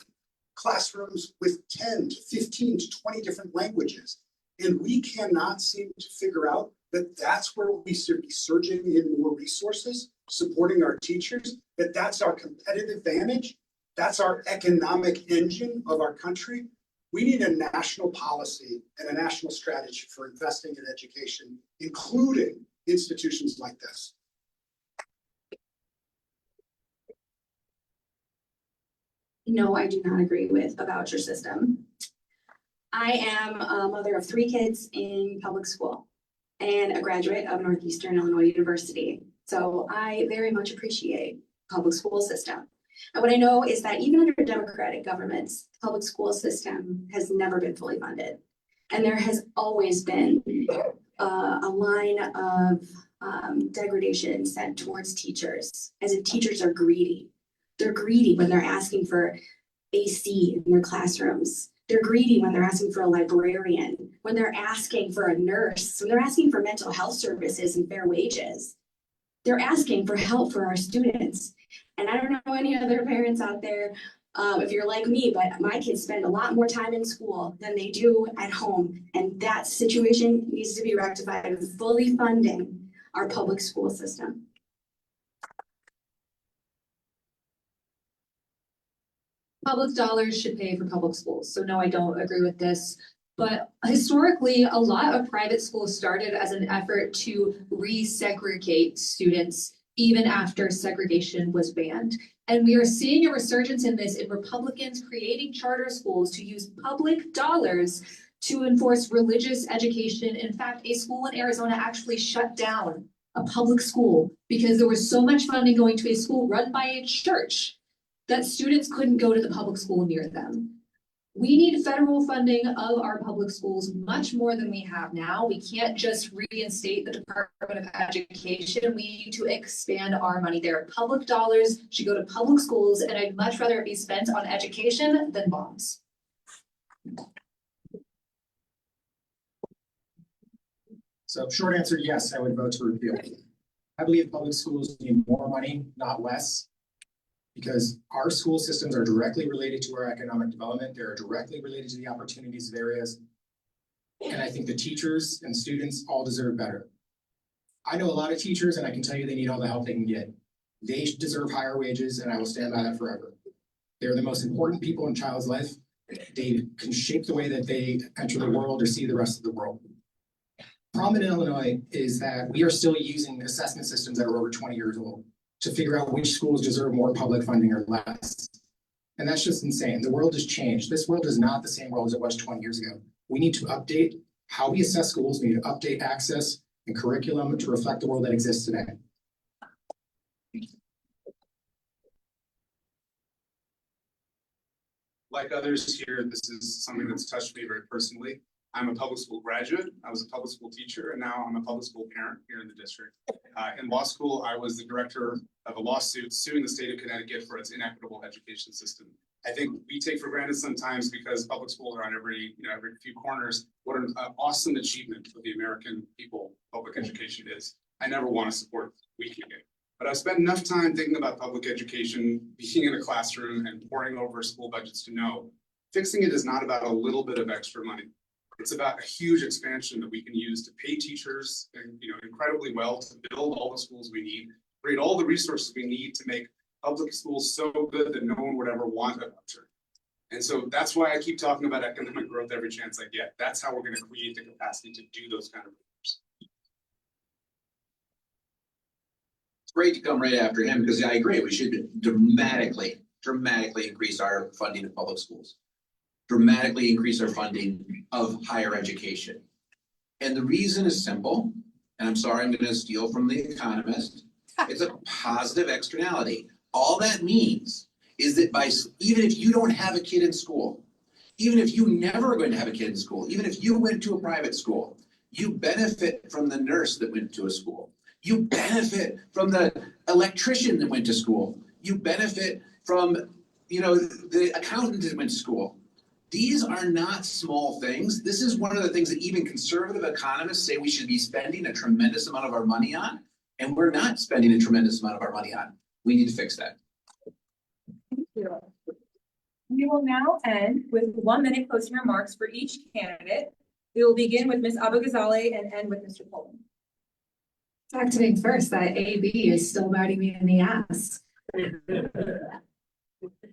classrooms with 10 to 15 to 20 different languages. And we cannot seem to figure out that that's where we should be surging in more resources, supporting our teachers, that's our competitive advantage. That's our economic engine of our country. We need a national policy and a national strategy for investing in education, including institutions like this. No, I do not agree with a voucher system. I am a mother of 3 kids in public school and a graduate of Northeastern Illinois University. So I very much appreciate public school system. And what I know is that even under Democratic governments, the public school system has never been fully funded. And there has always been a line of degradation sent towards teachers, as if teachers are greedy. They're greedy when they're asking for AC in their classrooms. They're greedy when they're asking for a librarian, when they're asking for a nurse, when they're asking for mental health services and fair wages. They're asking for help for our students. And I don't know any other parents out there, if you're like me, but my kids spend a lot more time in school than they do at home. And that situation needs to be rectified with fully funding our public school system. Public dollars should pay for public schools. So no, I don't agree with this. But historically, a lot of private schools started as an effort to resegregate students even after segregation was banned. And we are seeing a resurgence in this in Republicans creating charter schools to use public dollars to enforce religious education. In fact, a school in Arizona actually shut down a public school because there was so much funding going to a school run by a church that students couldn't go to the public school near them. We need federal funding of our public schools much more than we have now. We can't just reinstate the Department of Education. We need to expand our money there. Public dollars should go to public schools, and I'd much rather it be spent on education than bombs. So short answer, yes, I would vote to repeal. I believe public schools need more money, not less, because our school systems are directly related to our economic development. They're directly related to the opportunities of areas. And I think the teachers and students all deserve better. I know a lot of teachers, and I can tell you they need all the help they can get. They deserve higher wages, and I will stand by that forever. They're the most important people in a child's life. They can shape the way that they enter the world or see the rest of the world. The problem in Illinois is that we are still using assessment systems that are over 20 years old to figure out which schools deserve more public funding or less. And that's just insane. The world has changed. This world is not the same world as it was 20 years ago. We need to update how we assess schools. We need to update access and curriculum to reflect the world that exists today. Like others here, this is something that's touched me very personally. I'm a public school graduate. I was a public school teacher, and now I'm a public school parent here in the district. In law school, I was the director of a lawsuit suing the state of Connecticut for its inequitable education system. I think we take for granted sometimes because public schools are on every few corners, what an awesome achievement for the American people public education is. I never want to support weakening it. But I've spent enough time thinking about public education, being in a classroom and poring over school budgets to know fixing it is not about a little bit of extra money. It's about a huge expansion that we can use to pay teachers incredibly well, to build all the schools we need, create all the resources we need to make public schools so good that no one would ever want a voucher. And so that's why I keep talking about economic growth every chance I get. That's how we're going to create the capacity to do those kind of things. It's great to come right after him because I agree, we should dramatically increase our funding of public schools. Dramatically increase our funding of higher education. And the reason is simple, and I'm sorry, I'm going to steal from The Economist. It's a positive externality. All that means is that even if you don't have a kid in school, even if you never are going to have a kid in school, even if you went to a private school, you benefit from the nurse that went to a school. You benefit from the electrician that went to school. You benefit from, the accountant that went to school. These are not small things. This is one of the things that even conservative economists say we should be spending a tremendous amount of our money on, and we're not spending a tremendous amount of our money on. We need to fix that. Thank you. We will now end with 1 minute closing remarks for each candidate. We will begin with Ms. Abou-Ghazaleh and end with Mr. Pullman. Activating first, that AB is still biting me in the ass.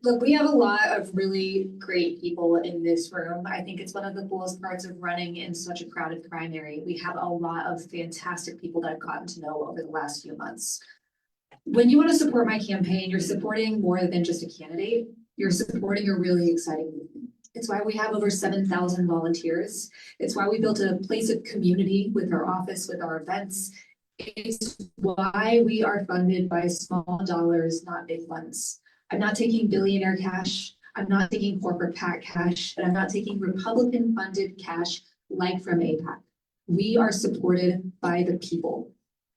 Look, we have a lot of really great people in this room. I think it's one of the coolest parts of running in such a crowded primary. We have a lot of fantastic people that I've gotten to know over the last few months. When you want to support my campaign, you're supporting more than just a candidate. You're supporting a really exciting movement. It's why we have over 7,000 volunteers. It's why we built a place of community with our office, with our events. It's why we are funded by small dollars, not big funds. I'm not taking billionaire cash. I'm not taking corporate PAC cash, and I'm not taking Republican funded cash like from APAC. We are supported by the people.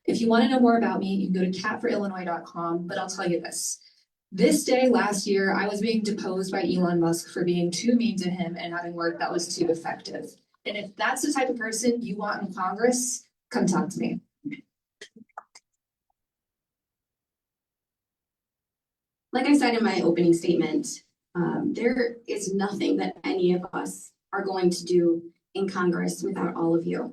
If you want to know more about me, you can go to catforillinois.com, but I'll tell you this. This day last year, I was being deposed by Elon Musk for being too mean to him and having work that was too effective. And if that's the type of person you want in Congress, come talk to me. Like I said in my opening statement, there is nothing that any of us are going to do in Congress without all of you.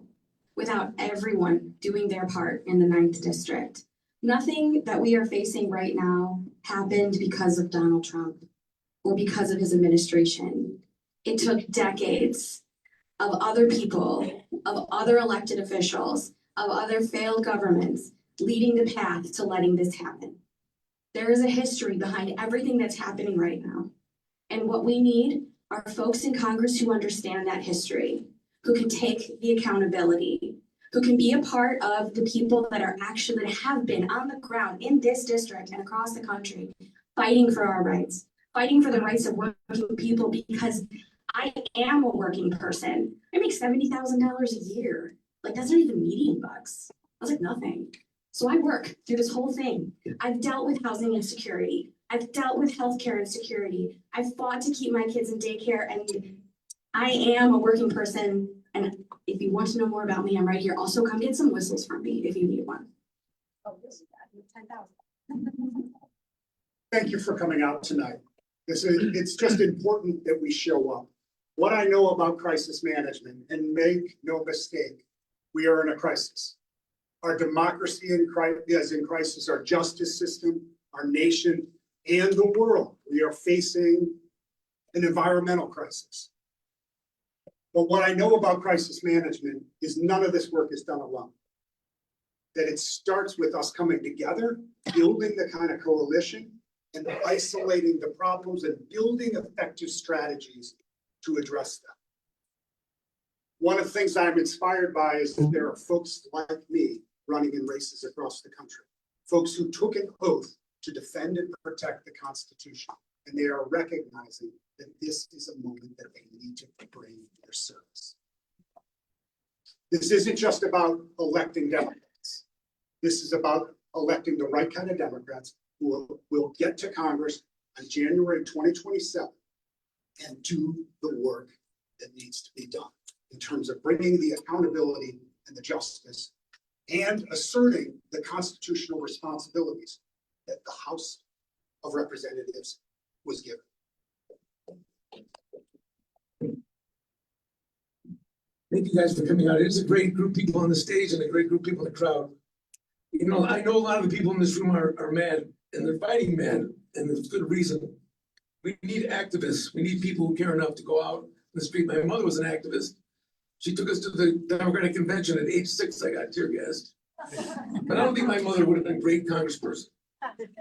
without everyone doing their part in the 9th district. Nothing that we are facing right now happened because of Donald Trump or because of his administration. It took decades of other people, of other elected officials, of other failed governments leading the path to letting this happen. There is a history behind everything that's happening right now. And what we need are folks in Congress who understand that history, who can take the accountability, who can be a part of the people that have been on the ground in this district and across the country, fighting for our rights, fighting for the rights of working people, because I am a working person. I make $70,000 a year. Like, that's not even median bucks. That's like nothing. So I work through this whole thing. I've dealt with housing insecurity. I've dealt with healthcare insecurity. I've fought to keep my kids in daycare, and I am a working person. And if you want to know more about me, I'm right here. Also, come get some whistles from me if you need one. Oh, this is bad. 10,000. Thank you for coming out tonight. It's just important that we show up. What I know about crisis management, and make no mistake, we are in a crisis. Our democracy is in crisis, our justice system, our nation, and the world. We are facing an environmental crisis. But what I know about crisis management is none of this work is done alone. That it starts with us coming together, building the kind of coalition, and isolating the problems and building effective strategies to address them. One of the things I'm inspired by is that there are folks like me running in races across the country, folks who took an oath to defend and protect the Constitution, and they are recognizing that this is a moment that they need to bring their service. This isn't just about electing Democrats. This is about electing the right kind of Democrats who will get to Congress on January 2027 and do the work that needs to be done in terms of bringing the accountability and the justice and asserting the constitutional responsibilities that the House of Representatives was given. Thank you guys for coming out. It is a great group of people on the stage and a great group of people in the crowd. You know, I know a lot of the people in this room are mad, and they're fighting mad, and there's good reason. We need activists. We need people who care enough to go out in the street. My mother was an activist. She took us to the Democratic Convention at age 6. I got tear gassed. But I don't think my mother would have been a great congressperson.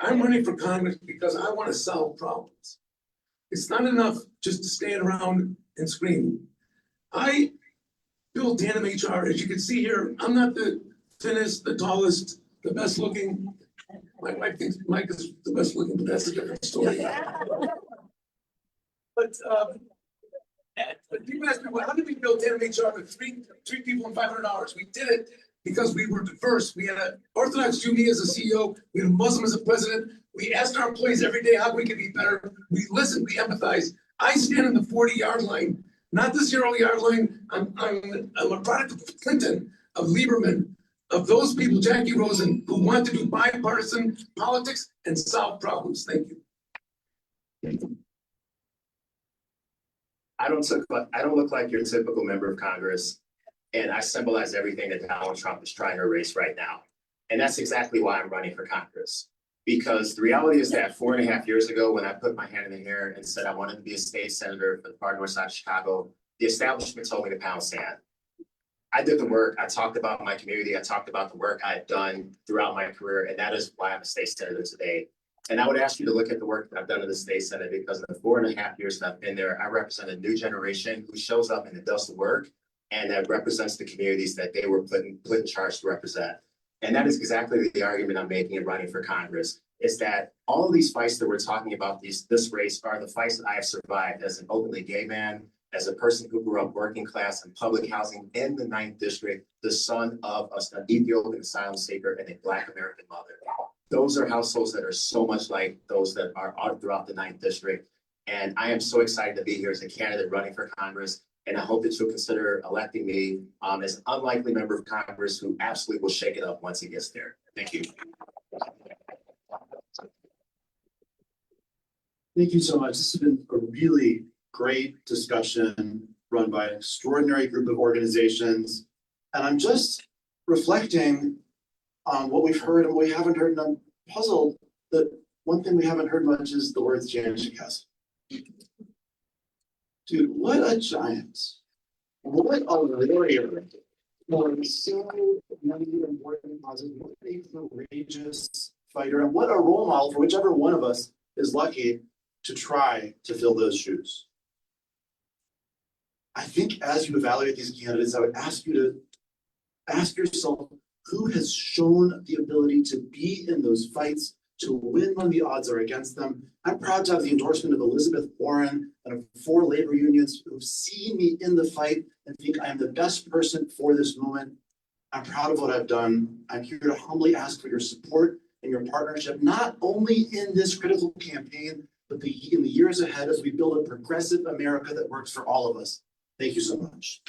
I'm running for Congress because I want to solve problems. It's not enough just to stand around and scream. I built Tandem HR. As you can see here, I'm not the thinnest, the tallest, the best looking. My wife thinks Mike is the best looking, but that's a different story. But people ask me, well, how did we build Tandem HR with three people and $500? We did it because we were diverse. We had an Orthodox Jew as a CEO. We had a Muslim as a president. We asked our employees every day how we could be better. We listened, we empathize. I stand in the 40-yard line, not the 0-yard line. I'm a product of Clinton, of Lieberman, of those people, Jackie Rosen, who want to do bipartisan politics and solve problems. Thank you. I don't look like your typical member of Congress, and I symbolize everything that Donald Trump is trying to erase right now. And that's exactly why I'm running for Congress. Because the reality is that 4.5 years ago, when I put my hand in the air and said I wanted to be a state senator for the far north side of Chicago, the establishment told me to pound sand. I did the work. I talked about my community. I talked about the work I had done throughout my career, and that is why I'm a state senator today. And I would ask you to look at the work that I've done in the state senate, because in the 4.5 years that I've been there, I represent a new generation who shows up and does the work, and that represents the communities that they were put in charge to represent. And that is exactly the argument I'm making in running for Congress, is that all of these fights that we're talking about, this race, are the fights that I have survived as an openly gay man, as a person who grew up working class in public housing in the 9th district, the son of an Ethiopian asylum seeker and a Black American mother. Those are households that are so much like those that are throughout the 9th district. And I am so excited to be here as a candidate running for Congress. And I hope that you'll consider electing me as an unlikely member of Congress who absolutely will shake it up once he gets there. Thank you. Thank you so much. This has been a really great discussion run by an extraordinary group of organizations. And I'm just reflecting on what we've heard and what we haven't heard, and I'm puzzled that one thing we haven't heard much is the words Janet Shikowski. Dude, what a giant. What a warrior. For so many important causes. What a courageous fighter, and what a role model for whichever one of us is lucky to try to fill those shoes. I think as you evaluate these candidates, I would ask you to ask yourself who has shown the ability to be in those fights, to win when the odds are against them. I'm proud to have the endorsement of Elizabeth Warren and of 4 labor unions who've seen me in the fight and think I am the best person for this moment. I'm proud of what I've done. I'm here to humbly ask for your support and your partnership, not only in this critical campaign, but in the years ahead as we build a progressive America that works for all of us. Thank you so much.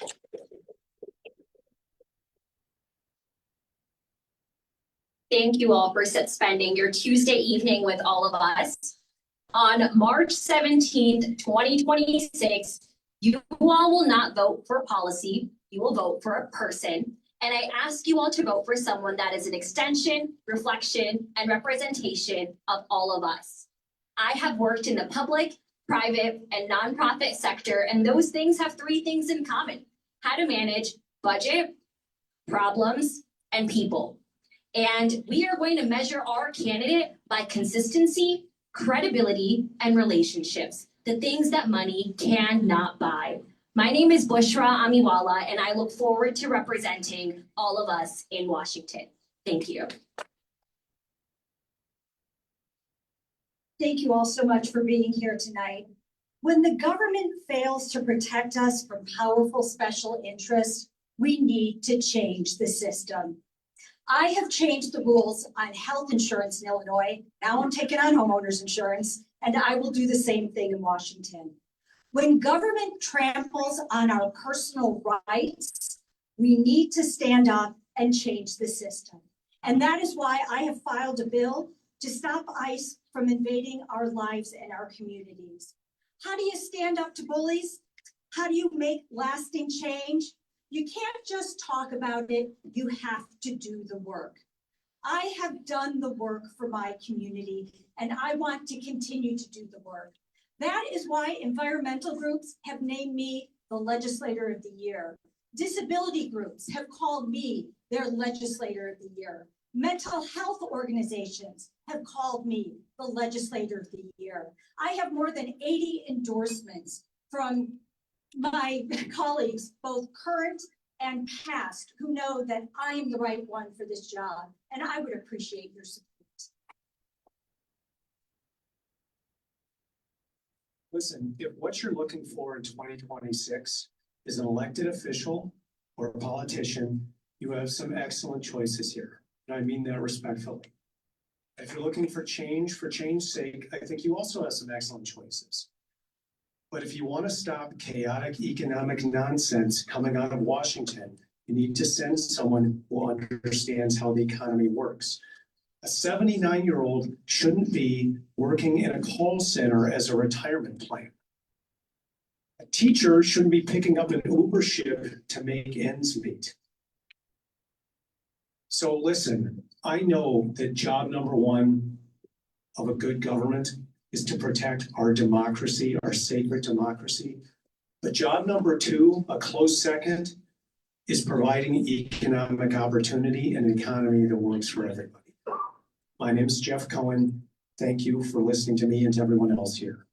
Thank you all for spending your Tuesday evening with all of us. On March 17th, 2026, you all will not vote for policy, you will vote for a person. And I ask you all to vote for someone that is an extension, reflection, and representation of all of us. I have worked in the public, private, and nonprofit sector, and those things have 3 things in common: how to manage budget, problems, and people. And we are going to measure our candidate by consistency, credibility, and relationships, the things that money cannot buy. My name is Bushra Amiwala, and I look forward to representing all of us in Washington. Thank you. Thank you all so much for being here tonight. When the government fails to protect us from powerful special interests, we need to change the system. I have changed the rules on health insurance in Illinois. Now I'm taking on homeowners insurance, and I will do the same thing in Washington. When government tramples on our personal rights, we need to stand up and change the system. And that is why I have filed a bill to stop ICE from invading our lives and our communities. How do you stand up to bullies? How do you make lasting change? You can't just talk about it, you have to do the work. I have done the work for my community, and I want to continue to do the work. That is why environmental groups have named me the Legislator of the Year. Disability groups have called me their Legislator of the Year. Mental health organizations have called me the Legislator of the Year. I have more than 80 endorsements from my colleagues, both current and past, who know that I am the right one for this job, and I would appreciate your support. Listen, if what you're looking for in 2026 is an elected official or a politician, you have some excellent choices here. And I mean that respectfully. If you're looking for change's sake, I think you also have some excellent choices. But if you want to stop chaotic economic nonsense coming out of Washington, you need to send someone who understands how the economy works. A 79-year-old shouldn't be working in a call center as a retirement plan. A teacher shouldn't be picking up an Uber shift to make ends meet. So listen, I know that job number 1 of a good government is to protect our democracy, our sacred democracy. But job number 2, a close second, is providing economic opportunity and an economy that works for everybody. My name is Jeff Cohen. Thank you for listening to me and to everyone else here.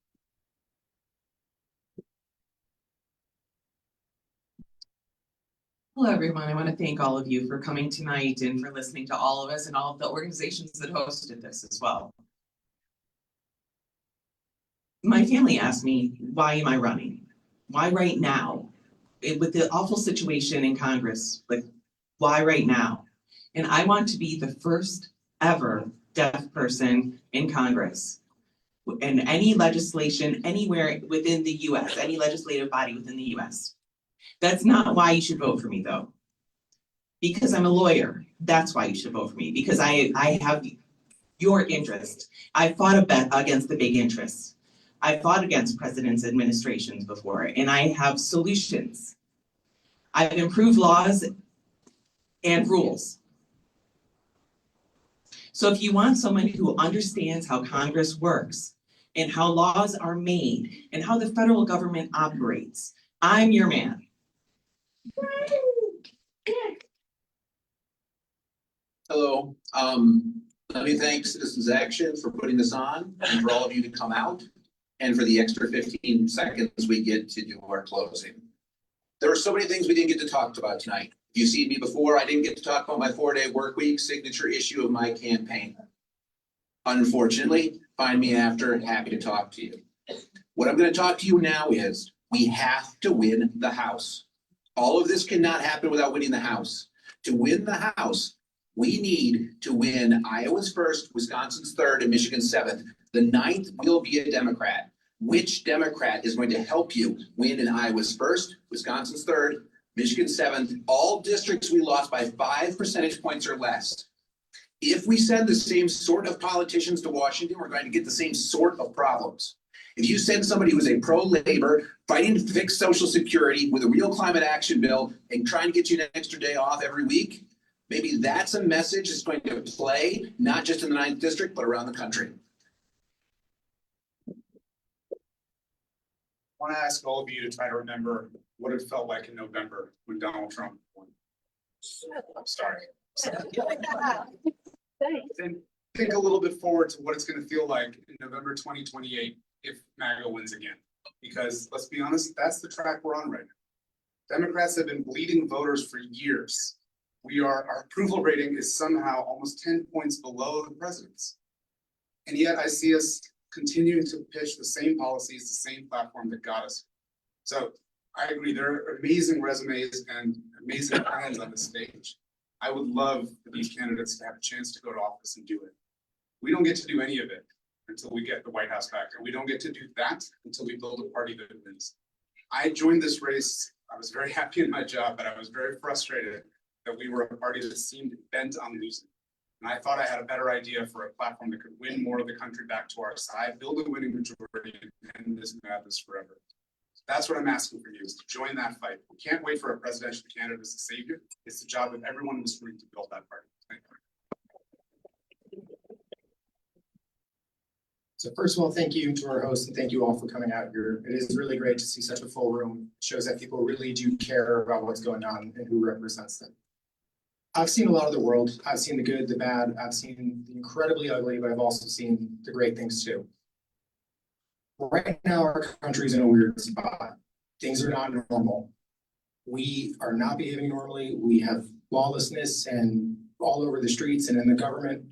Hello, everyone. I want to thank all of you for coming tonight and for listening to all of us and all of the organizations that hosted this as well. My family asked me, why am I running? Why right now? With the awful situation in Congress, like, why right now? And I want to be the first ever deaf person in Congress. And any legislation anywhere within the US, any legislative body within the US. That's not why you should vote for me though. Because I'm a lawyer, that's why you should vote for me. Because I have your interest. I fought against the big interests. I fought against presidents' administrations before, and I have solutions. I've improved laws and rules. So if you want someone who understands how Congress works and how laws are made and how the federal government operates, I'm your man. Hello, let me thank Citizens Action for putting this on and for all of you to come out and for the extra 15 seconds we get to do our closing. There are so many things we didn't get to talk about tonight. If you've seen me before, I didn't get to talk about my 4-day work week signature issue of my campaign. Unfortunately, find me after, happy to talk to you. What I'm going to talk to you now is we have to win the House. All of this cannot happen without winning the House. To win the House, we need to win Iowa's 1st, Wisconsin's 3rd, and Michigan's 7th. The 9th will be a Democrat. Which Democrat is going to help you win in Iowa's 1st, Wisconsin's 3rd, Michigan's 7th, all districts we lost by 5 percentage points or less? If we send the same sort of politicians to Washington, we're going to get the same sort of problems. If you send somebody who's a pro-labor, fighting to fix Social Security with a real climate action bill and trying to get you an extra day off every week, maybe that's a message that's going to play not just in the 9th district, but around the country. I want to ask all of you to try to remember what it felt like in November when Donald Trump won. I'm sorry. Then think a little bit forward to what it's going to feel like in November 2028 if MAGA wins again. Because let's be honest, that's the track we're on right now. Democrats have been bleeding voters for years. Our approval rating is somehow almost 10 points below the president's. And yet I see us continuing to pitch the same policies, the same platform that got us. So I agree, there are amazing resumes and amazing plans on the stage. I would love for these candidates to have a chance to go to office and do it. We don't get to do any of it until we get the White House back, and we don't get to do that until we build a party that wins. I joined this race, I was very happy in my job, but I was very frustrated that we were a party that seemed bent on losing. And I thought I had a better idea for a platform that could win more of the country back to our side, build a winning majority, and end this madness forever. That's what I'm asking for you, is to join that fight. We can't wait for a presidential candidate as a savior. It's the job of everyone in this room to build that party. Thank you. So first of all, thank you to our host and thank you all for coming out here. It is really great to see such a full room. It shows that people really do care about what's going on and who represents them. I've seen a lot of the world. I've seen the good, the bad. I've seen the incredibly ugly, but I've also seen the great things too. Right now, our country's in a weird spot. Things are not normal. We are not behaving normally. We have lawlessness and all over the streets and in the government.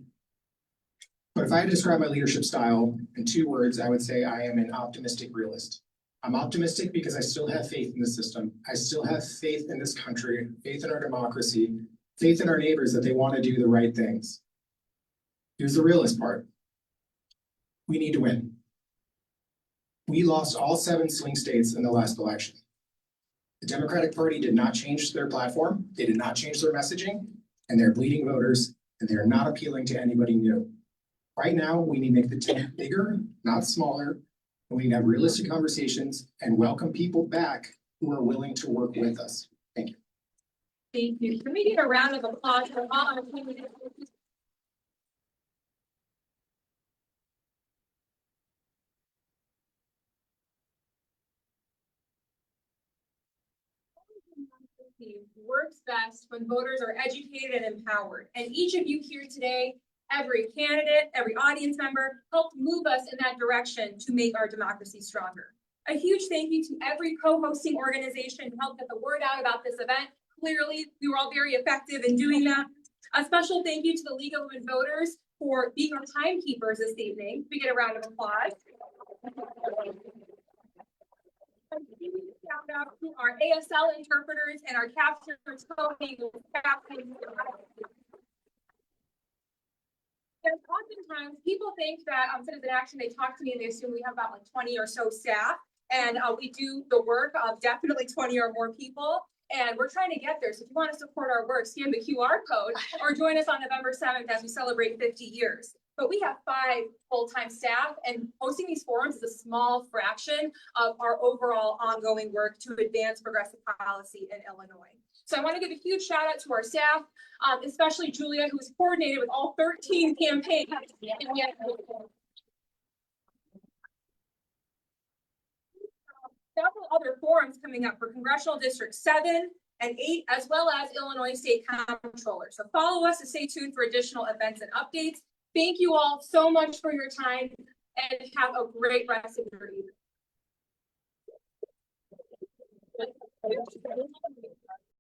But if I had to describe my leadership style in 2 words, I would say I am an optimistic realist. I'm optimistic because I still have faith in the system. I still have faith in this country, faith in our democracy, faith in our neighbors that they want to do the right things. Here's the realist part. We need to win. We lost all 7 swing states in the last election. The Democratic Party did not change their platform. They did not change their messaging, and they're bleeding voters, and they're not appealing to anybody new. Right now, we need to make the tent bigger, not smaller, and we need to have realistic conversations and welcome people back who are willing to work with us. Thank you. Thank you. Can we get a round of applause for all our candidates? Works best when voters are educated and empowered. And each of you here today, every candidate, every audience member, helped move us in that direction to make our democracy stronger. A huge thank you to every co-hosting organization who helped get the word out about this event. Clearly, we were all very effective in doing that. A special thank you to the League of Women Voters for being our timekeepers this evening. We get a round of applause. Shout out to our ASL interpreters and our captioners coding. There's oftentimes people think that Citizen Action, they talk to me and they assume we have about like 20 or so staff, and we do the work of definitely 20 or more people. And we're trying to get there. So if you want to support our work, scan the QR code or join us on November 7th as we celebrate 50 years. but we have 5 full-time staff, and hosting these forums is a small fraction of our overall ongoing work to advance progressive policy in Illinois. So I want to give a huge shout out to our staff, especially Julia, who was coordinated with all 13 campaigns. And we have several other forums coming up for Congressional District 7 and 8, as well as Illinois State Comptroller. So follow us and stay tuned for additional events and updates. Thank you all so much for your time, and have a great rest of your evening.